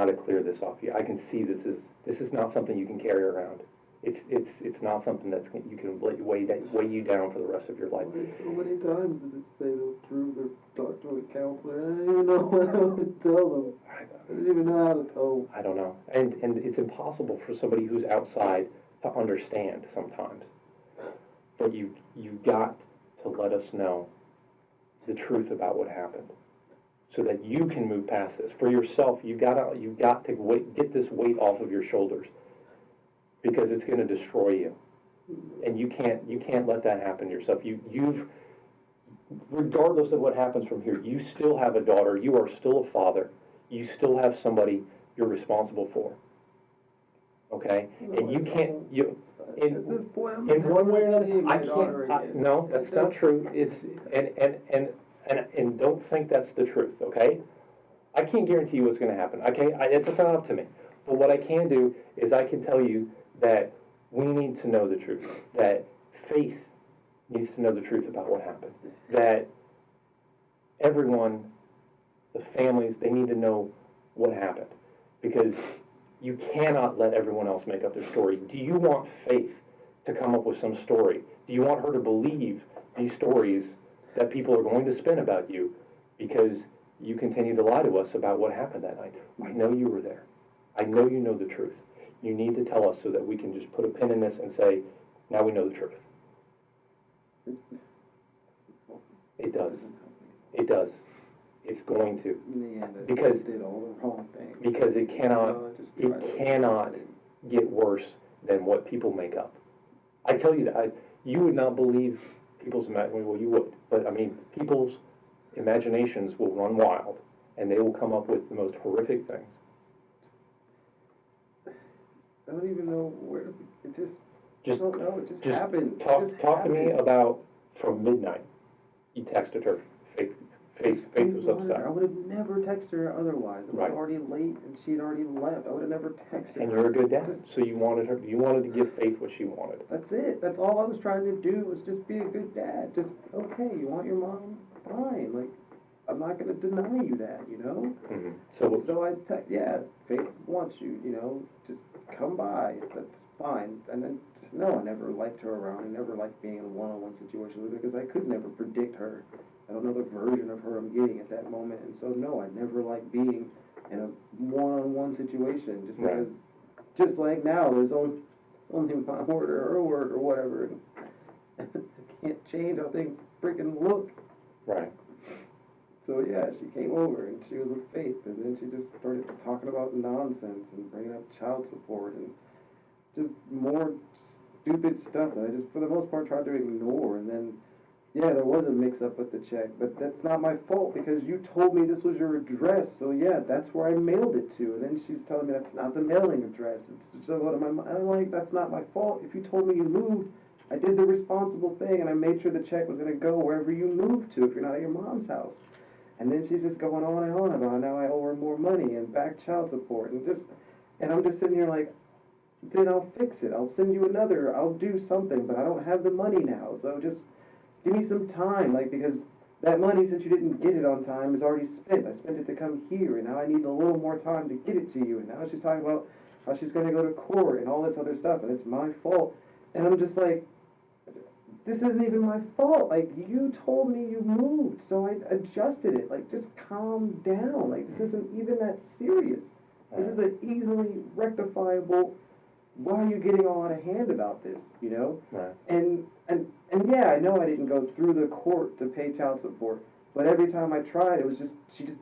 to clear this off you. I can see this is not something you can carry around. It's not something you can weigh you down for the rest of your life. So many times did it say the truth or talk to a counselor? I didn't even know what I would tell them. I didn't even know how to tell them. I don't know, and it's impossible for somebody who's outside to understand sometimes. But you've got to let us know the truth about what happened, so that you can move past this for yourself. You've got to get this weight off of your shoulders, because it's going to destroy you, and you can't let that happen to yourself. regardless of what happens from here, you still have a daughter, you are still a father, you still have somebody you're responsible for. Okay? And you can't, At this point, I'm in one way or never seeing another, my I daughter can't, again. no, that's not true. It's, and don't think that's the truth, okay? I can't guarantee you what's gonna happen, okay? It's not up to me. But what I can do is I can tell you that we need to know the truth, that Faith needs to know the truth about what happened, that everyone, the families, they need to know what happened, because you cannot let everyone else make up their story. Do you want Faith to come up with some story? Do you want her to believe these stories that people are going to spin about you because you continue to lie to us about what happened that night? I know you were there. I know you know the truth. You need to tell us so that we can just put a pin in this and say, now we know the truth. It does. It does. It's going to. In the end, I Because- still did all the wrong things. Because it cannot get worse than what people make up. I tell you that, you would not believe people's well, you would, but I mean, people's imaginations will run wild, and they will come up with the most horrific things. I don't even know where, it just, I Just, don't know, it just just happened. talk to me about from midnight. You texted her, Faith was upset. I would have never texted her otherwise. It was Right. already late and she'd already left. I would have never texted her. And you're a good dad, so you wanted to give Faith what she wanted. That's it. That's all I was trying to do, was just be a good dad. Just, okay, you want your mom? Fine. Like, I'm not gonna deny you that, you know? Mhm. So I yeah, Faith wants you, you know, just come by. That's fine. And then, no, I never liked her around. I never liked being in a one-on-one situation with her because I could never predict her. I don't know the version of her I'm getting at that moment. And so, no, I never liked being in a one-on-one situation just because, just like now, there's only my word or her word or whatever. And I can't change how things freaking look. Right. So yeah, she came over and she was with Faith, and then she just started talking about nonsense and bringing up child support and just more stupid stuff that I just, for the most part, tried to ignore. And then, yeah, there was a mix-up with the check, but that's not my fault because you told me this was your address, so yeah, that's where I mailed it to. And then she's telling me that's not the mailing address. It's just what I'm like, that's not my fault. If you told me you moved, I did the responsible thing, and I made sure the check was going to go wherever you moved to if you're not at your mom's house. And then she's just going on and on about now I owe her more money and back child support and I'm just sitting here like, then I'll fix it. I'll send you another. I'll do something, but I don't have the money now. So just give me some time, like, because that money, since you didn't get it on time, is already spent. I spent it to come here, and now I need a little more time to get it to you. And now she's talking about how she's going to go to court and all this other stuff, and it's my fault. And I'm just like, this isn't even my fault. Like, you told me you moved, so I adjusted it. Like, just calm down. Like, this isn't even that serious. This is an easily rectifiable, why are you getting all out of hand about this, you know? Right. And yeah, I know I didn't go through the court to pay child support, but every time I tried, it was just, she just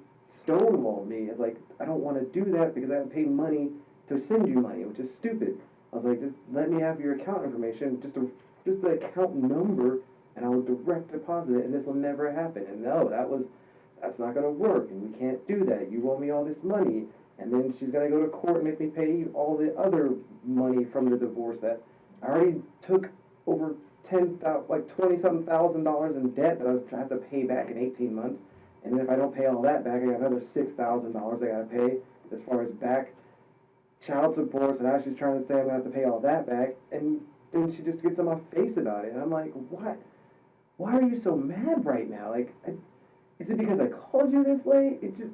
stonewalled me. It's like, I don't want to do that because I have to pay money to send you money, which is stupid. I was like, just let me have your account information, just the account number, and I will direct deposit it, and this will never happen. And no, that's not going to work, and we can't do that. You owe me all this money. And then she's going to go to court and make me pay all the other money from the divorce that I already took over $20-something thousand in debt that I have to pay back in 18 months. And then if I don't pay all that back, I got another $6,000 I got to pay as far as back child support. So now she's trying to say I'm going to have to pay all that back. And then she just gets on my face about it. And I'm like, what? Why are you so mad right now? Like, is it because I called you this late? It just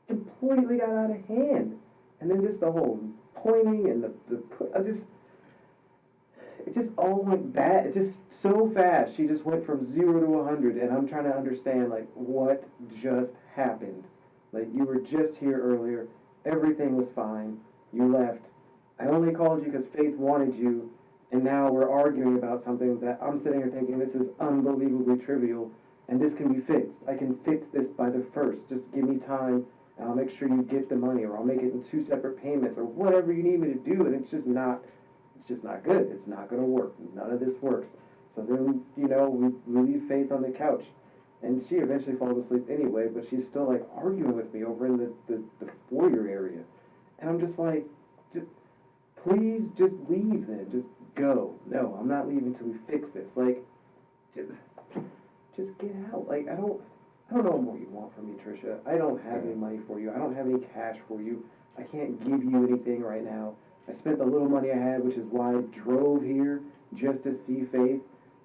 completely got out of hand. And then just the whole pointing and it just all went bad. It just so fast. She just went from 0 to 100, and I'm trying to understand, like, what just happened. Like, you were just here earlier. Everything was fine. You left. I only called you because Faith wanted you, and now we're arguing about something that I'm sitting here thinking this is unbelievably trivial, and this can be fixed. I can fix this by the 1st. Just give me time, and I'll make sure you get the money, or I'll make it in 2 separate payments, or whatever you need me to do, and it's just not good. It's not going to work. None of this works. So then, you know, we leave Faith on the couch. And she eventually falls asleep anyway, but she's still like arguing with me over in the foyer area. And I'm just like, please just leave then. Just go. No, I'm not leaving until we fix this. Like, just get out. Like, I don't know what you want from me, Tricia. I don't have any money for you. I don't have any cash for you. I can't give you anything right now. I spent the little money I had, which is why I drove here just to see Faith.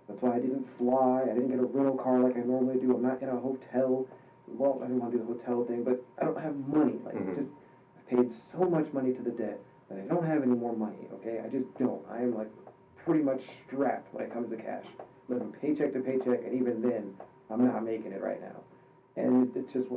That's why I didn't fly. I didn't get a rental car like I normally do. I'm not in a hotel. Well, I didn't want to do the hotel thing, but I don't have money. Like, I paid so much money to the debt that I don't have any more money, okay? I just don't. I am, like, pretty much strapped when it comes to cash. Living paycheck to paycheck, and even then, I'm not making it right now. And it just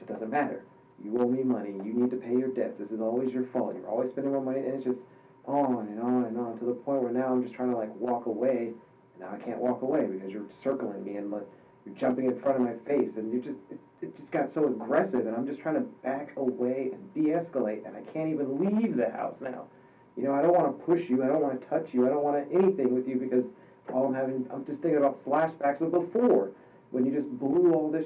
doesn't matter. You owe me money. You need to pay your debts. This is always your fault. You're always spending more money, and it's just on and on and on to the point where now I'm just trying to, like, walk away. And now I can't walk away because you're circling me and, like, you're jumping in front of my face, and it just got so aggressive, and I'm just trying to back away and de-escalate, and I can't even leave the house now. You know, I don't want to push you. I don't want to touch you. I don't want anything with you because I'm just thinking about flashbacks of before, when you just blew all this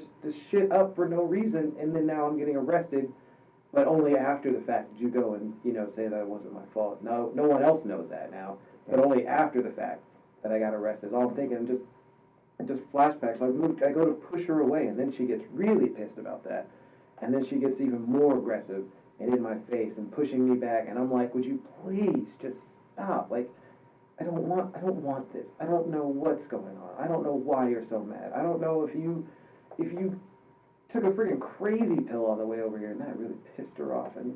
shit up for no reason, and then now I'm getting arrested, but only after the fact did you go and, you know, say that it wasn't my fault. No one else knows that now, but only after the fact that I got arrested. All I'm thinking, just flashbacks. I go to push her away, and then she gets really pissed about that, and then she gets even more aggressive and in my face and pushing me back, and I'm like, would you please just stop? Like, I don't want this. I don't know what's going on. I don't know why you're so mad. I don't know if you took a freaking crazy pill on the way over here, and that really pissed her off, and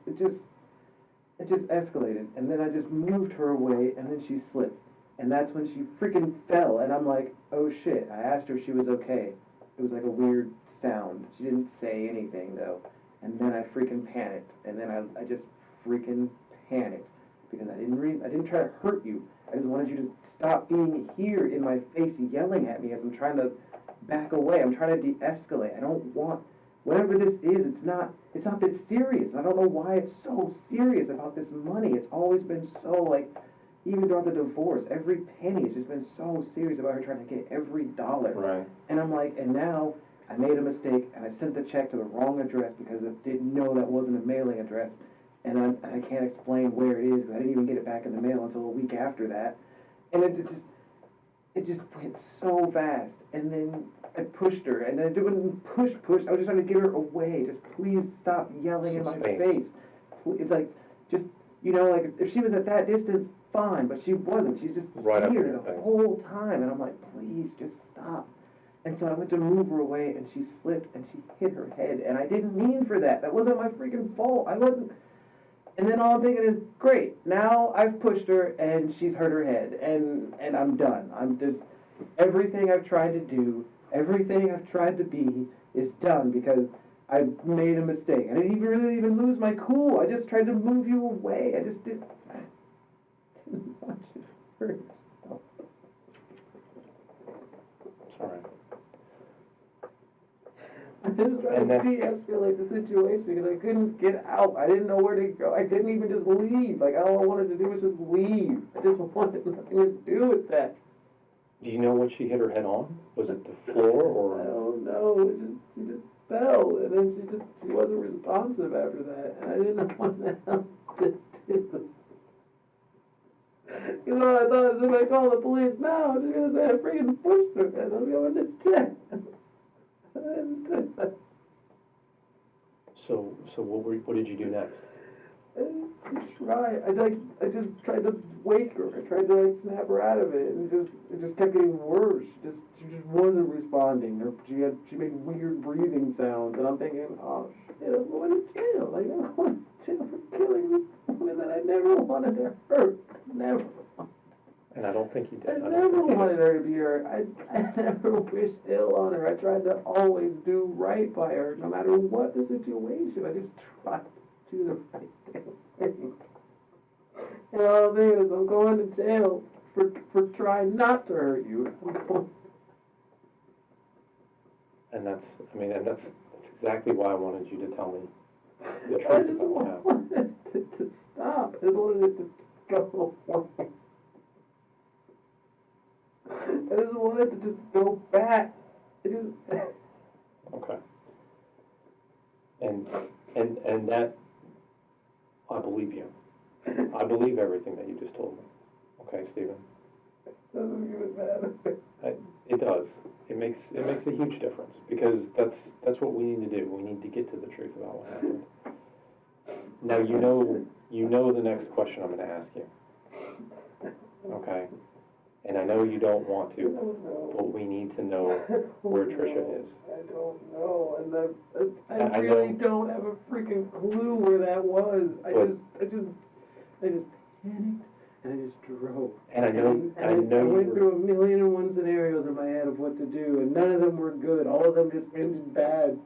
it just escalated, and then I just moved her away, and then she slipped, and that's when she freaking fell, and I'm like, oh shit. I asked her if she was okay. It was like a weird sound. She didn't say anything though, and then I freaking panicked, and then I just freaking panicked. Because I didn't try to hurt you. I just wanted you to stop being here in my face yelling at me as I'm trying to back away. I'm trying to de-escalate. I don't want, whatever this is, it's not that serious. I don't know why it's so serious about this money. It's always been so, like, even throughout the divorce, every penny has just been so serious about her trying to get every dollar. Right. And I'm like, and now I made a mistake and I sent the check to the wrong address because I didn't know that wasn't a mailing address. And I can't explain where it is, because I didn't even get it back in the mail until a week after that. And it just went so fast. And then I pushed her, and then I didn't push. I was just trying to get her away. Just please stop yelling in my face. It's like, just, you know, like, if she was at that distance, fine, but she wasn't. She's just Right up here there, the thanks. whole time. And I'm like, please, just stop. And so I went to move her away, and she slipped, and she hit her head. And I didn't mean for that. That wasn't my freaking fault. I wasn't. And then all I'm thinking is, great, now I've pushed her and she's hurt her head, and I'm done. I'm just, everything I've tried to do, everything I've tried to be is done because I made a mistake. I didn't even lose my cool. I just tried to move you away. I didn't want you to hurt yourself. Sorry. I just tried to de-escalate the situation because I couldn't get out. I didn't know where to go. I couldn't even just leave. Like, all I wanted to do was just leave. I just wanted nothing to do with that. Do you know what she hit her head on? Was it the floor or? I don't know. She just fell, and then she wasn't responsive after that, and I didn't know what the hell to do. You know, I thought if I call the police now, she's gonna say I freaking pushed her, and I'm going to jail. So what did you do next? I just tried to wake her. I tried to, like, snap her out of it, and it just kept getting worse. She just wasn't responding. She made weird breathing sounds, and I'm thinking, oh shit, I'm going to jail. Like, I'm going to jail for killing this woman that I never wanted to hurt. Never. And I don't think you did. I never wanted her to be hurt. I never wished ill on her. I tried to always do right by her, no matter what the situation. I just tried to do the right thing. And all I'm thinking is, I'm going to jail for trying not to hurt you. And that's exactly why I wanted you to tell me the I truth just about what happened. wanted it to stop. I just wanted it to go away. wanted to just go back. It just, Okay. And that, I believe you. I believe everything that you just told me. Okay, Stephen? Doesn't give it bad. It does. It makes a huge difference, because that's what we need to do. We need to get to the truth about what happened. Now, you know the next question I'm gonna ask you. Okay? And I know you don't want I to, don't know. but we need to know where Tricia is. I don't know, and I I really know. don't have a freaking clue where that was. I But- just panicked, and I just drove. And I know I you went were, through 1,000,001 scenarios in my head of what to do, and none of them were good. All of them just ended bad.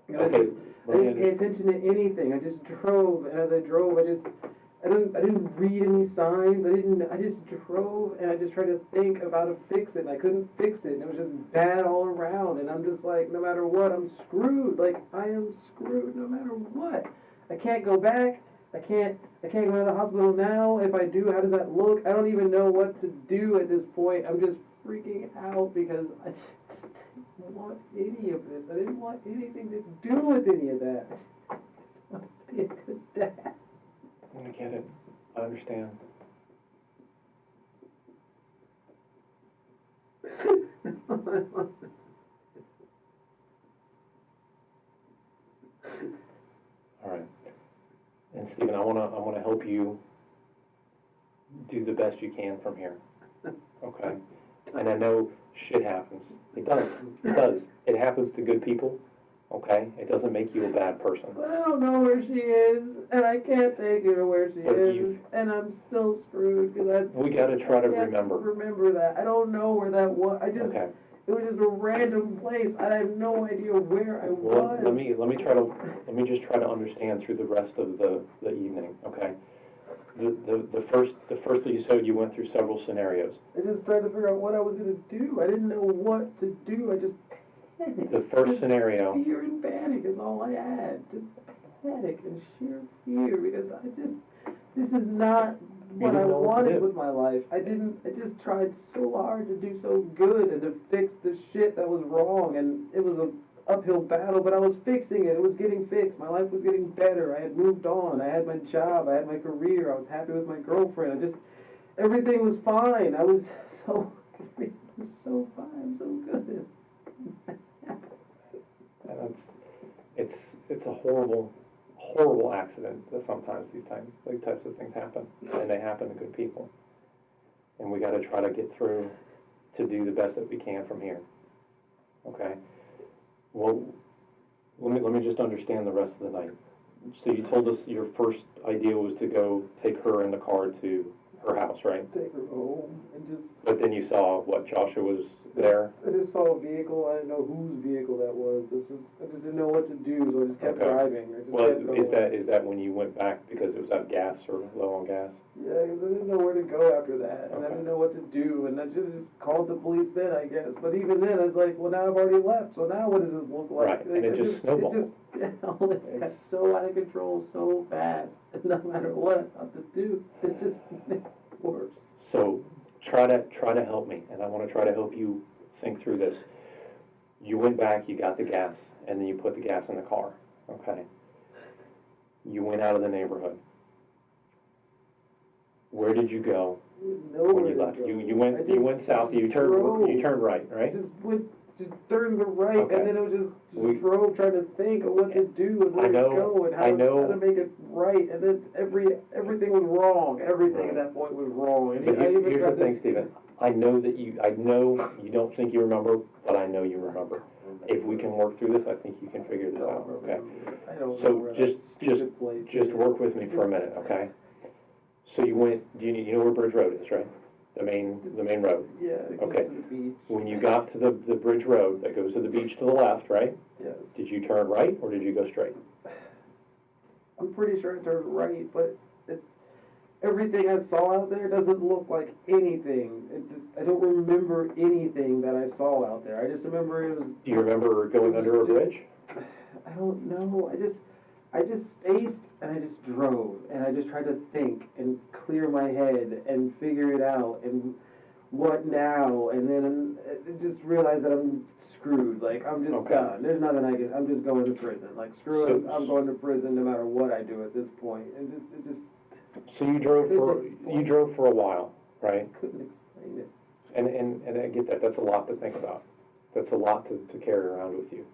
And okay, I let me didn't pay understand. attention to anything. I just drove, and as I drove, I didn't read any signs. I just drove, and I just tried to think of how to fix it, and I couldn't fix it, and it was just bad all around, and I'm just like, no matter what, I'm screwed. Like, I am screwed no matter what. I can't go back. I can't go to the hospital now. If I do, how does that look? I don't even know what to do at this point. I'm just freaking out because I just didn't want any of this. I didn't want anything to do with any of that. I want to be a good dad. I get it. I understand. All right. And Stephen, I wanna help you do the best you can from here. Okay? And I know shit happens. It does. It does. It happens to good people. Okay? It doesn't make you a bad person. But I don't know where she is, and I can't take her to where she But is, you- and I'm still screwed because We gotta try to I can't remember. remember that. I don't know where that was. Okay. It was just a random place. I have no idea where I Well, was. let me just try to understand through the rest of the evening, okay? The first that you said, you went through several scenarios. I just tried to figure out what I was gonna do. I didn't know what to do. I just panicked. The first Just scenario, fear and panic is all I had. Just panic and sheer fear because this is not what didn't I know what to wanted do. with my life. I just tried so hard to do so good and to fix the shit that was wrong, and it was a uphill battle, but I was fixing it. It was getting fixed. My life was getting better. I had moved on. I had my job. I had my career. I was happy with my girlfriend. Everything was fine. I was so, everything was so fine, so good. and it's a horrible accident that sometimes these types of things happen, and they happen to good people. And we gotta try to get through to do the best that we can from here. Okay? Well, let me just understand the rest of the night. So you told us your first idea was to go take her in the car to her house, right? Take her home and just, But then you saw, what, Joshua was there? I just saw a vehicle, I didn't know whose vehicle that was. I just didn't know what to do, so I just kept Okay. driving. I just Well, kept going. is that when you went back because it was out of gas or low on gas? Yeah, because I didn't know where to go after that, and I Okay. didn't know what to do, and I should have just called the police then, I guess. But even then, I was like, well, now I've already left, so now what does this look like? Right, and it just snowballed. It got so out of control so fast, and no matter what I thought to do, it just made it worse. So try to help me, and I want to try to help you think through this. You went back, you got the gas, and then you put the gas in the car, okay? You went out of the neighborhood. Where did you go when you left? You went south, you turned right, I right? just turned to the right, Okay. and then it was We- just drove trying to think of what to do and where I know- to go and I know- how to make it right, and then everything was wrong. Everything Right. at that point was wrong. And But I even here's the tried to- thing, Stephen, I know you don't think you remember, but I know you remember. If we can work through this, I think you can figure this out, okay? I don't know So where just that stupid place just is. work with me for a minute, okay? So you went, you know where Bridge Road is, right? The main road. Yeah, it goes Okay. to the beach. When you got to the Bridge Road that goes to the beach to the left, right? Yes. Did you turn right or did you go straight? I'm pretty sure I turned right, but everything I saw out there doesn't look like anything. I don't remember anything that I saw out there. I just remember it was. Do you remember going under a bridge? I don't know. I just spaced and I just drove and I just tried to think and clear my head and figure it out and what now? And then I just realize that I'm screwed. Like, I'm just Okay. done. There's nothing I can, I'm just going to prison. Like, screw it, So- I'm going to prison no matter what I do at this point. And it just So you drove for a while, right? couldn't explain it. And I get that, that's a lot to think about. That's a lot to carry around with you,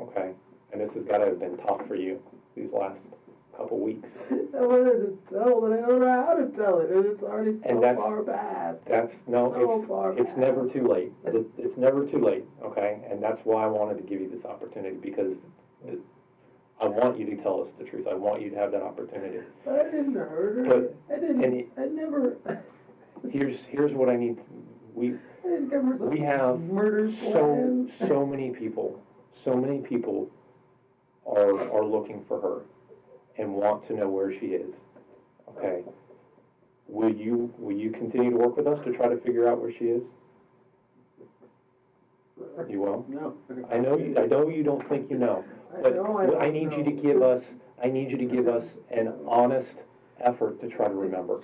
okay? And this has gotta have been tough for you these last couple weeks. I wanted to tell, but I don't know how to tell it, and it's already And so that's- far past. No, far it's back. never too late. It's never too late, okay? And that's why I wanted to give you this opportunity, because I want you to tell us the truth. I want you to have that opportunity. But I didn't hurt her. But- I didn't, and I never, Here's what I need, we I didn't give her some we have murder so plan. many people are looking for her and want to know where she is, okay? Will you continue to work with us to try to figure out where she is? You will? No. I know you don't think you know, but I need you to give us an honest effort to try to remember.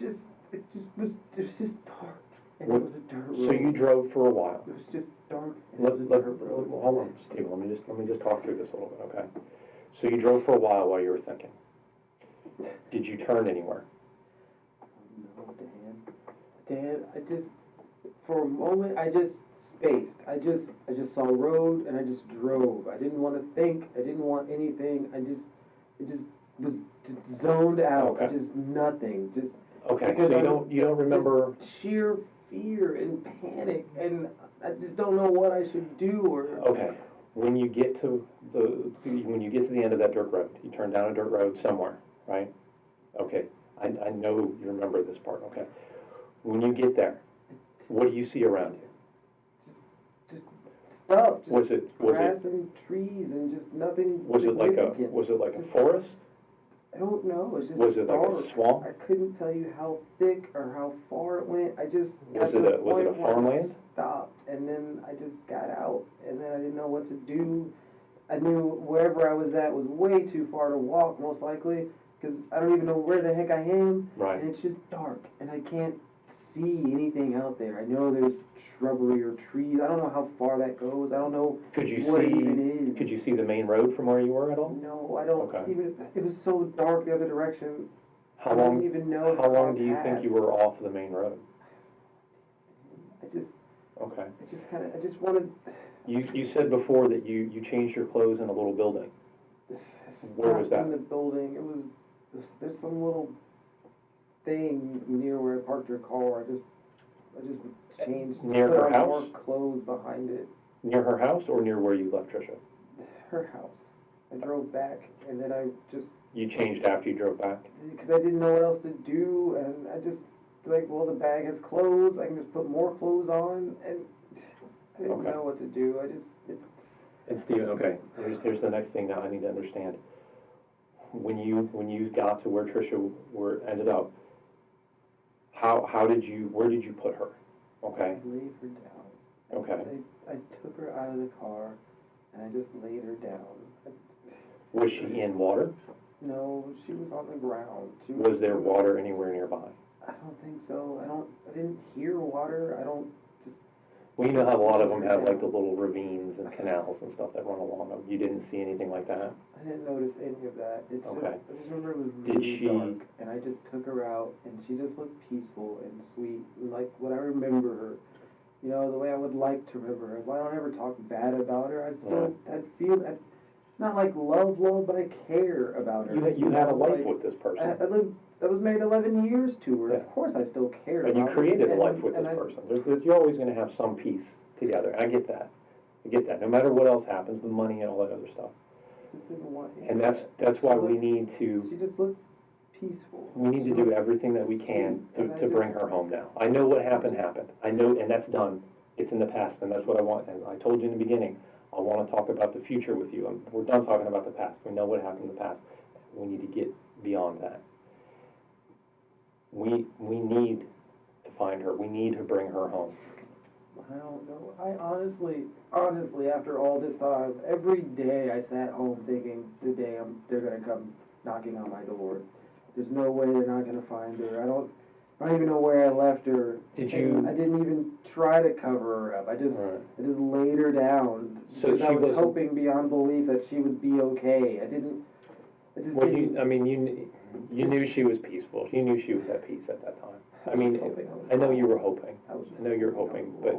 It was just dark, and it was a dirt road. So you drove for a while. It was just dark, and it was a dirt road. Hold on, Steve, let me just talk through this a little bit, okay? So you drove for a while you were thinking. Did you turn anywhere? No, Dan, for a moment, I just spaced. I just saw a road, and I just drove. I didn't want to think. I didn't want anything. It just was just zoned out. Okay. Just nothing. Just. Okay, Because so you don't remember, just sheer fear and panic, and I just don't know what I should do or. okay, when you get to the end of that dirt road, you turn down a dirt road somewhere, right? Okay, I know you remember this part, okay. When you get there, what do you see around you? Just stuff. Just Was it grass and trees and just nothing. was it like a significant. forest? I don't know. It's just Was it like dark. a swamp? I couldn't tell you how thick or how far it went. I just Was got it to the a point where I farmland? Stopped, and then I just got out, and then I didn't know what to do. I knew wherever I was at was way too far to walk, most likely, because I don't even know where the heck I am. Right. And it's just dark, and I can't see anything out there. I know there's shrubbery or trees. I don't know how far that goes. I don't know Could you what it even is. Could you see the main road from where you were at all? No, I don't Okay. even. It was so dark the other direction. How I long, didn't even know how long how do you think fast. you were off the main road? Okay. I just wanted. You said before that you changed your clothes in a little building. Where was that? In the building. There's some little thing near where I parked your car. I just changed. Near put her on house? More clothes behind it. Near her house or near where you left Tricia? Her house. I drove back, and then I just, You changed after you drove back? because I didn't know what else to do, and I just, like, well, the bag has clothes, I can just put more clothes on, and I didn't Okay. know what to do. And Steven, okay, here's the next thing that I need to understand. When you got to where Tricia ended up, where did you put her? Okay, I laid her down. okay. I took her out of the car, and I just laid her down. Was she in water? No, she was on the ground. Was there water anywhere nearby? I don't think so. I didn't hear water. Well, you know how a lot of them have like the little ravines and canals and stuff that run along them. You didn't see anything like that? I didn't notice any of that. Okay. I just remember it was Did really she- dark, and I just took her out, and she just looked peaceful and sweet, and like what I remember her. You know, the way I would like to remember her. Well, I don't ever talk bad about her. I'd feel, not like love, but I care about her. You had a life like, with this person. I was married 11 years to her. Yeah. Of course I still care And you about her. created a And- life with and this I person. You're always gonna have some peace together. I get that. No matter what else happens, the money and all that other stuff. just didn't want And that's why we need She to, just looked peaceful. do everything that we can to bring her home now. I know what happened. I know, and that's done. It's in the past, and that's what I want. And I told you in the beginning, I wanna talk about the future with you. We're done talking about the past. We know what happened in the past. We need to get beyond that. We need to find her. We need to bring her home. I don't know. I honestly, after all this time, every day I sat home thinking, they're gonna come knocking on my door. There's no way they're not gonna find her. I don't even know where I left her. Did And you- I didn't even try to cover her up. I just laid her down. So because I she was wasn't- hoping beyond belief that she would be okay. I just Well, didn't. you knew she was peaceful. You knew she was at peace at that time. I mean, was hoping I was I know you were wrong. hoping. I was I know you're hoping, but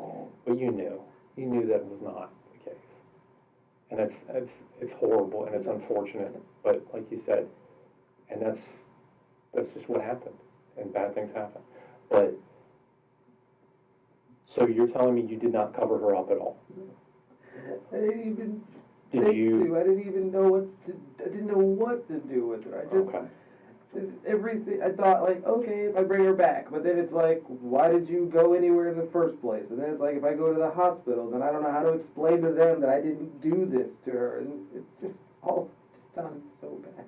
you knew that was not the case. And it's horrible and it's unfortunate, but like you said, and that's just what happened, and bad things happen. But, so you're telling me you did not cover her up at all? I didn't even Did think you? to. I didn't even know I didn't know what to do with her. I just, Okay. everything, I thought like, okay, if I bring her back, but then it's like, why did you go anywhere in the first place? And then it's like, if I go to the hospital, then I don't know how to explain to them that I didn't do this to her, and it's just all just done so bad.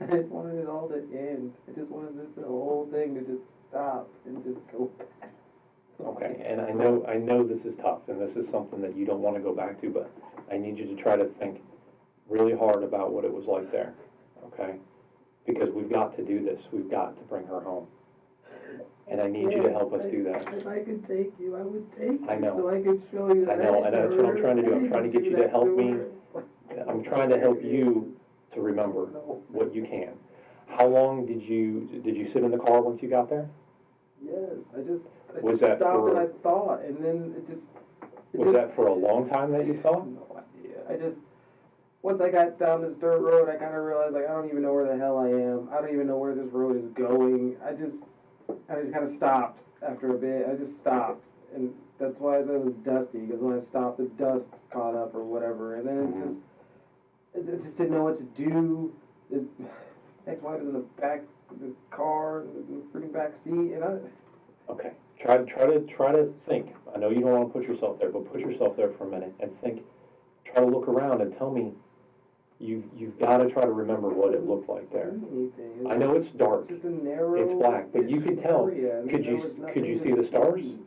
I just wanted it all to end. I just wanted the whole thing to just stop and just go back. Okay, and I know this is tough, and this is something that you don't want to go back to, but I need you to try to think really hard about what it was like there, okay? Because we've got to do this, we've got to bring her home. And I need you to help us do that. If I could take you, I would take you. I know. So I could show you I that. know, and that's what I'm trying to do. I'm trying to get you to help me. her. I'm trying to help you to remember what you can. How long did you sit in the car once you got there? Yes, I Was just that stopped for- and I thought, and then Was that for a long time that you I thought? have no idea. Once I got down this dirt road, I kind of realized, like, I don't even know where the hell I am. I don't even know where this road is going. I just kind of stopped after a bit. I just stopped. And that's why I said it was dusty, because when I stopped, the dust caught up or whatever. And then I just didn't know what to do. The ex-wife was in the back of the car, in the freaking back seat, and Okay, try to think. I know you don't want to put yourself there, but put yourself there for a minute and think. Try to look around and tell me. You've got to try to remember what it looked like there. anything. I know it's dark. It's just a narrow. It's black, but you could tell. area, and Could there was you nothing see to the stars? see.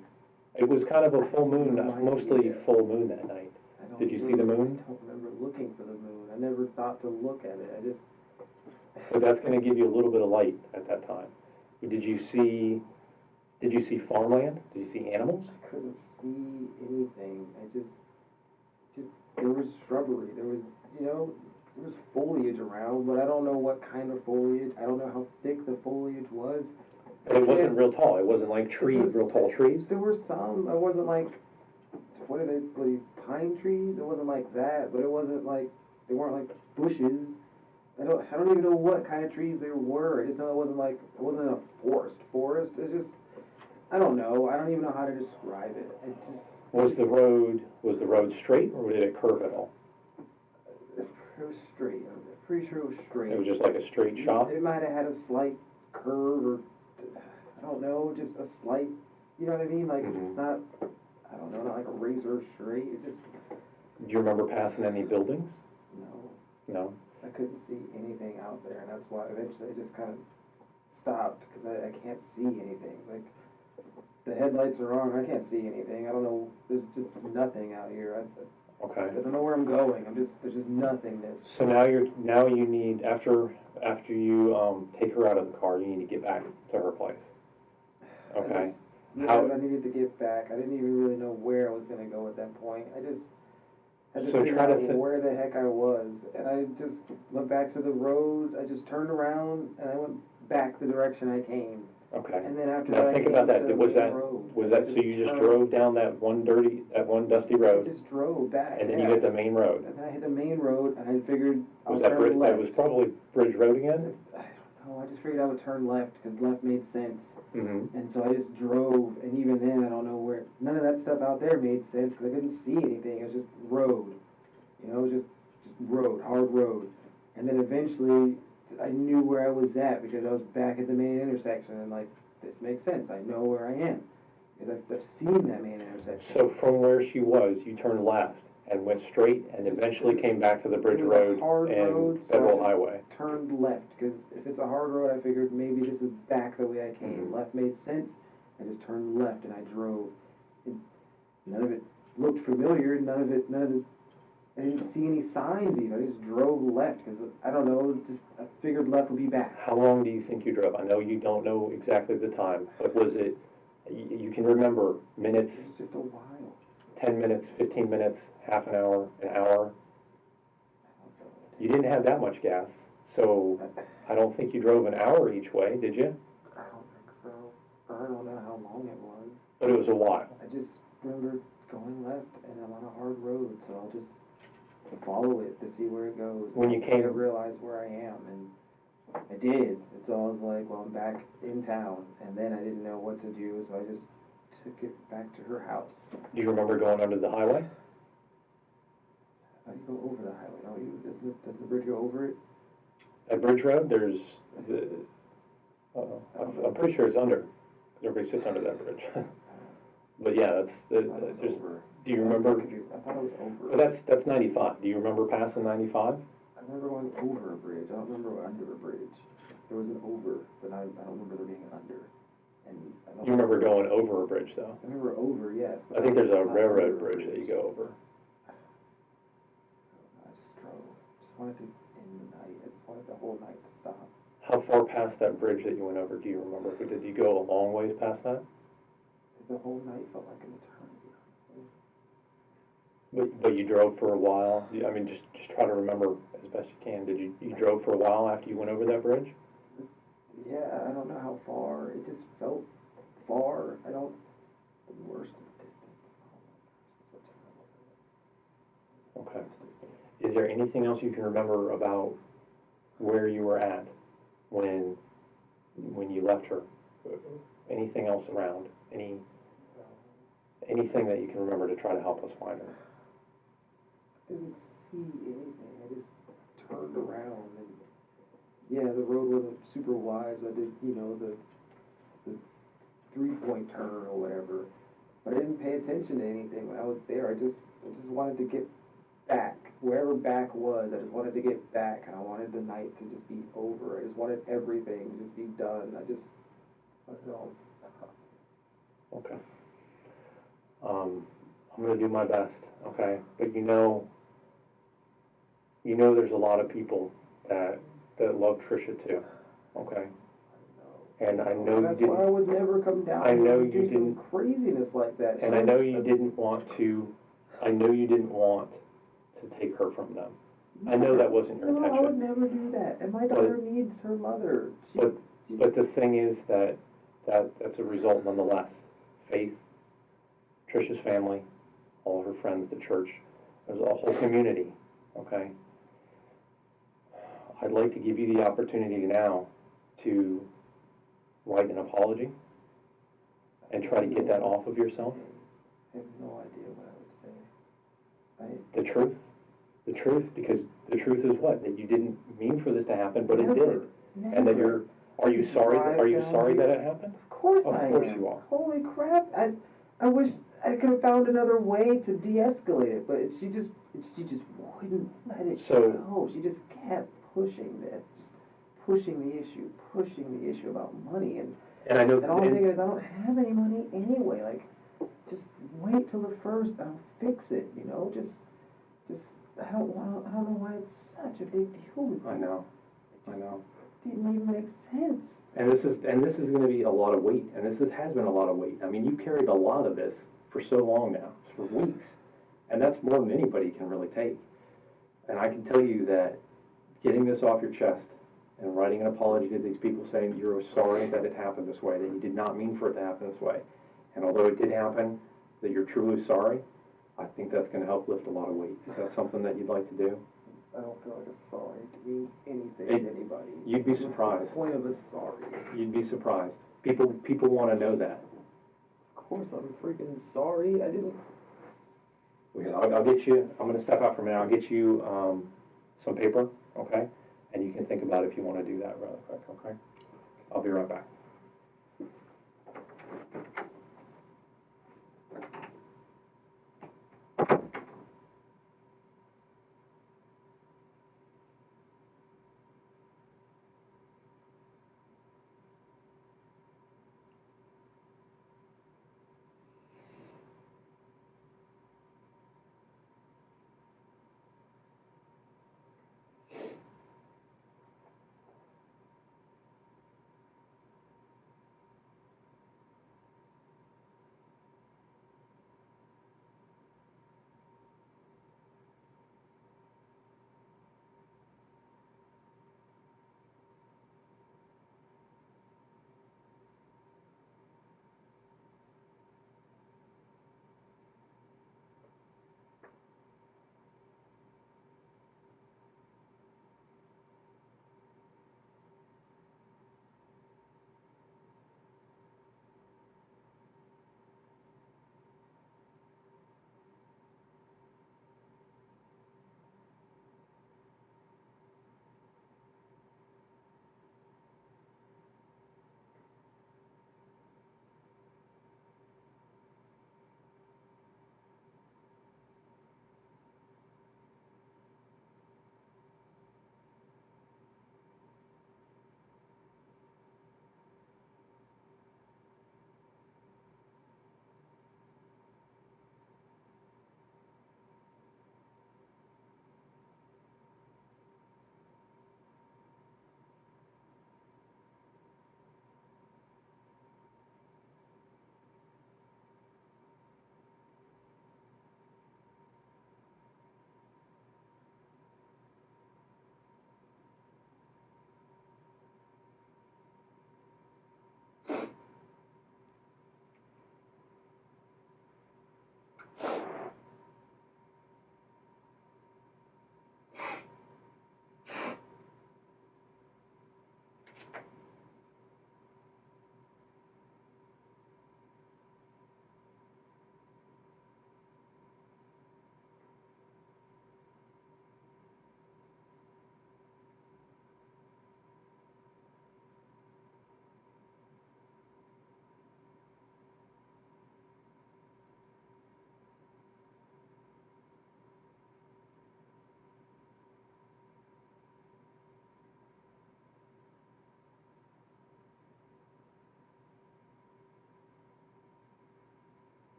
It was kind of a full moon, No mostly idea. full moon that night. I don't Did you see the moon? I don't remember looking for the moon. I never thought to look at it. I just. But that's going to give you a little bit of light at that time. Did you see farmland? Did you see animals? I couldn't see anything. Just there was shrubbery. There was, there was foliage around, but I don't know what kind of foliage. I don't know how thick the foliage was. It wasn't real tall. It wasn't like trees, real tall trees. There were some. It wasn't like, what are they, like pine trees? It wasn't like that, but it wasn't like, they weren't like bushes. I don't even know what kind of trees there were. I just know it wasn't a forest. It's just, I don't know. I don't even know how to describe it. Was the road straight, or did it curve at all? It was straight. I'm pretty sure it was straight. It was just like a straight shot? It might have had a slight curve, or I don't know, just a slight. You know what I mean? Like Mhm. it's not. I don't know, not like a razor straight. It just Do you remember passing any buildings? no. No? I couldn't see anything out there, and that's why eventually I just kind of stopped because I can't see anything. Like the headlights are on, I can't see anything. I don't know. There's just nothing out here. I Okay. don't know where I'm going. There's just nothingness. So now you need, after you take her out of the car, you need to get back to her place. Okay. I needed to get back. I didn't even really know where I was going to go at that point. I just So didn't try to know thi- where the heck I was. And I just went back to the road. I just turned around and I went back the direction I came. Okay. And then after Now that, think I about came that. to the Was main road. that so you just turned- drove down that one dusty I road, just drove back. and then you yeah. hit the main road? And then I hit the main road and I figured I Was would that turn bridge? left. That was probably Bridge Road again? I don't know. I just figured I would turn left because left made sense. Mm-hmm. And so I just drove, and even then, I don't know where, none of that stuff out there made sense, because I couldn't see anything, it was just road, just road, hard road. And then eventually, I knew where I was at, because I was back at the main intersection, and like, this makes sense, I know where I am, because I've seen that main intersection. So from where she was, you turned left and went straight, and eventually came back to the Bridge It was a Road hard road, and so Federal I Highway. turned left, because if it's a hard road, I figured maybe this is back the way I came. Mhm. Left made sense, I just turned left and I drove. And none of it looked familiar, none of it I didn't see any signs even. I just drove left because I don't know, just I figured left would be back. How long do you think you drove? I know you don't know exactly the time, but was it, you can remember minutes, It was just a while. 10 minutes, 15 minutes, half an hour, an hour? You didn't have that much gas, so I don't think you drove an hour each way, did you? I don't think so. I don't know how long it was. But it was a while. I just remember going left and I'm on a hard road, so I'll just follow it to see where it goes. When you I came- realize where I am, and I did. And so I was like, well, I'm back in town, and then I didn't know what to do, so I just took it back to her house. Do you remember going under the highway? How do you go over the highway? Don't you? Does the bridge go over it? At Bridge Road, there's, I'm pretty sure it's under. Everybody sits under that bridge. But yeah, I thought it was there's, over. do you remember? I thought it was over. But that's 95. Do you remember passing 95? I remember going over a bridge. I don't remember under a bridge. There was an over, but I don't remember there being an under. And I don't You remember going over a bridge, though? I remember over, yes. I think there's a not railroad under bridge that you go over. I just drove. Just wanted to end the night. I just wanted the whole night to stop. How far past that bridge that you went over, do you remember? Did you go a long ways past that? The whole night felt like an eternity, honestly. But you drove for a while? I mean, just try to remember as best you can. Did you drove for a while after you went over that bridge? Yeah, I don't know how far. It just felt far. The worst distance. Okay. Is there anything else you can remember about where you were at when you left her? Anything else around? Anything that you can remember to try to help us find her? I didn't see anything. I just turned around and yeah, the road wasn't super wide, so I did, the 3-point turn or whatever. But I didn't pay attention to anything when I was there. I just wanted to get back. Wherever back was, I just wanted to get back, and I wanted the night to just be over. I just wanted everything to just be done. That's all. Okay. I'm gonna do my best, okay? But there's a lot of people that love Tricia too, okay? And I know you That's why I didn't, would never come down I know and you do some didn't- craziness like that. and I know you didn't want to take her from them. I know that wasn't your No, I would intention. never do that. And my daughter needs her mother. But the thing is that's a result nonetheless. Faith, Tricia's family, all of her friends, the church, there's a whole community, okay? I'd like to give you the opportunity now to write an apology and try to get that off of yourself. I have no idea what I would say. The truth, because the truth is what? That you didn't mean for this to happen, but it did. And that are you sorry that it happened? Of course Of I am. course you are. Holy crap, I wish I could have found another way to de-escalate it, but she just wouldn't let it go. She just kept pushing the issue about money, and And I know, all I'm thinking is I don't have any money anyway, like, just wait till the first, I'll fix it, just, I don't know why it's such a big deal with me. I know. It didn't even make sense. And this is going to be a lot of weight, and this has been a lot of weight. I mean, you carried a lot of this for so long now, for weeks, and that's more than anybody can really take. And I can tell you that getting this off your chest and writing an apology to these people saying you're sorry that it happened this way, that you did not mean for it to happen this way, and although it did happen, that you're truly sorry, I think that's going to help lift a lot of weight. Is that something that you'd like to do? I don't feel like a sorry means anything to anybody. You'd be surprised. What's the point of a sorry? You'd be surprised. People want to know that. Of course I'm freaking sorry. I didn't. I'll get you, I'm going to step out for a minute. I'll get you some paper, okay? And you can think about if you want to do that really quick, okay? I'll be right back.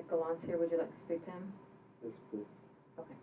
Galant's here, would you like to speak to him? Yes, please. Okay.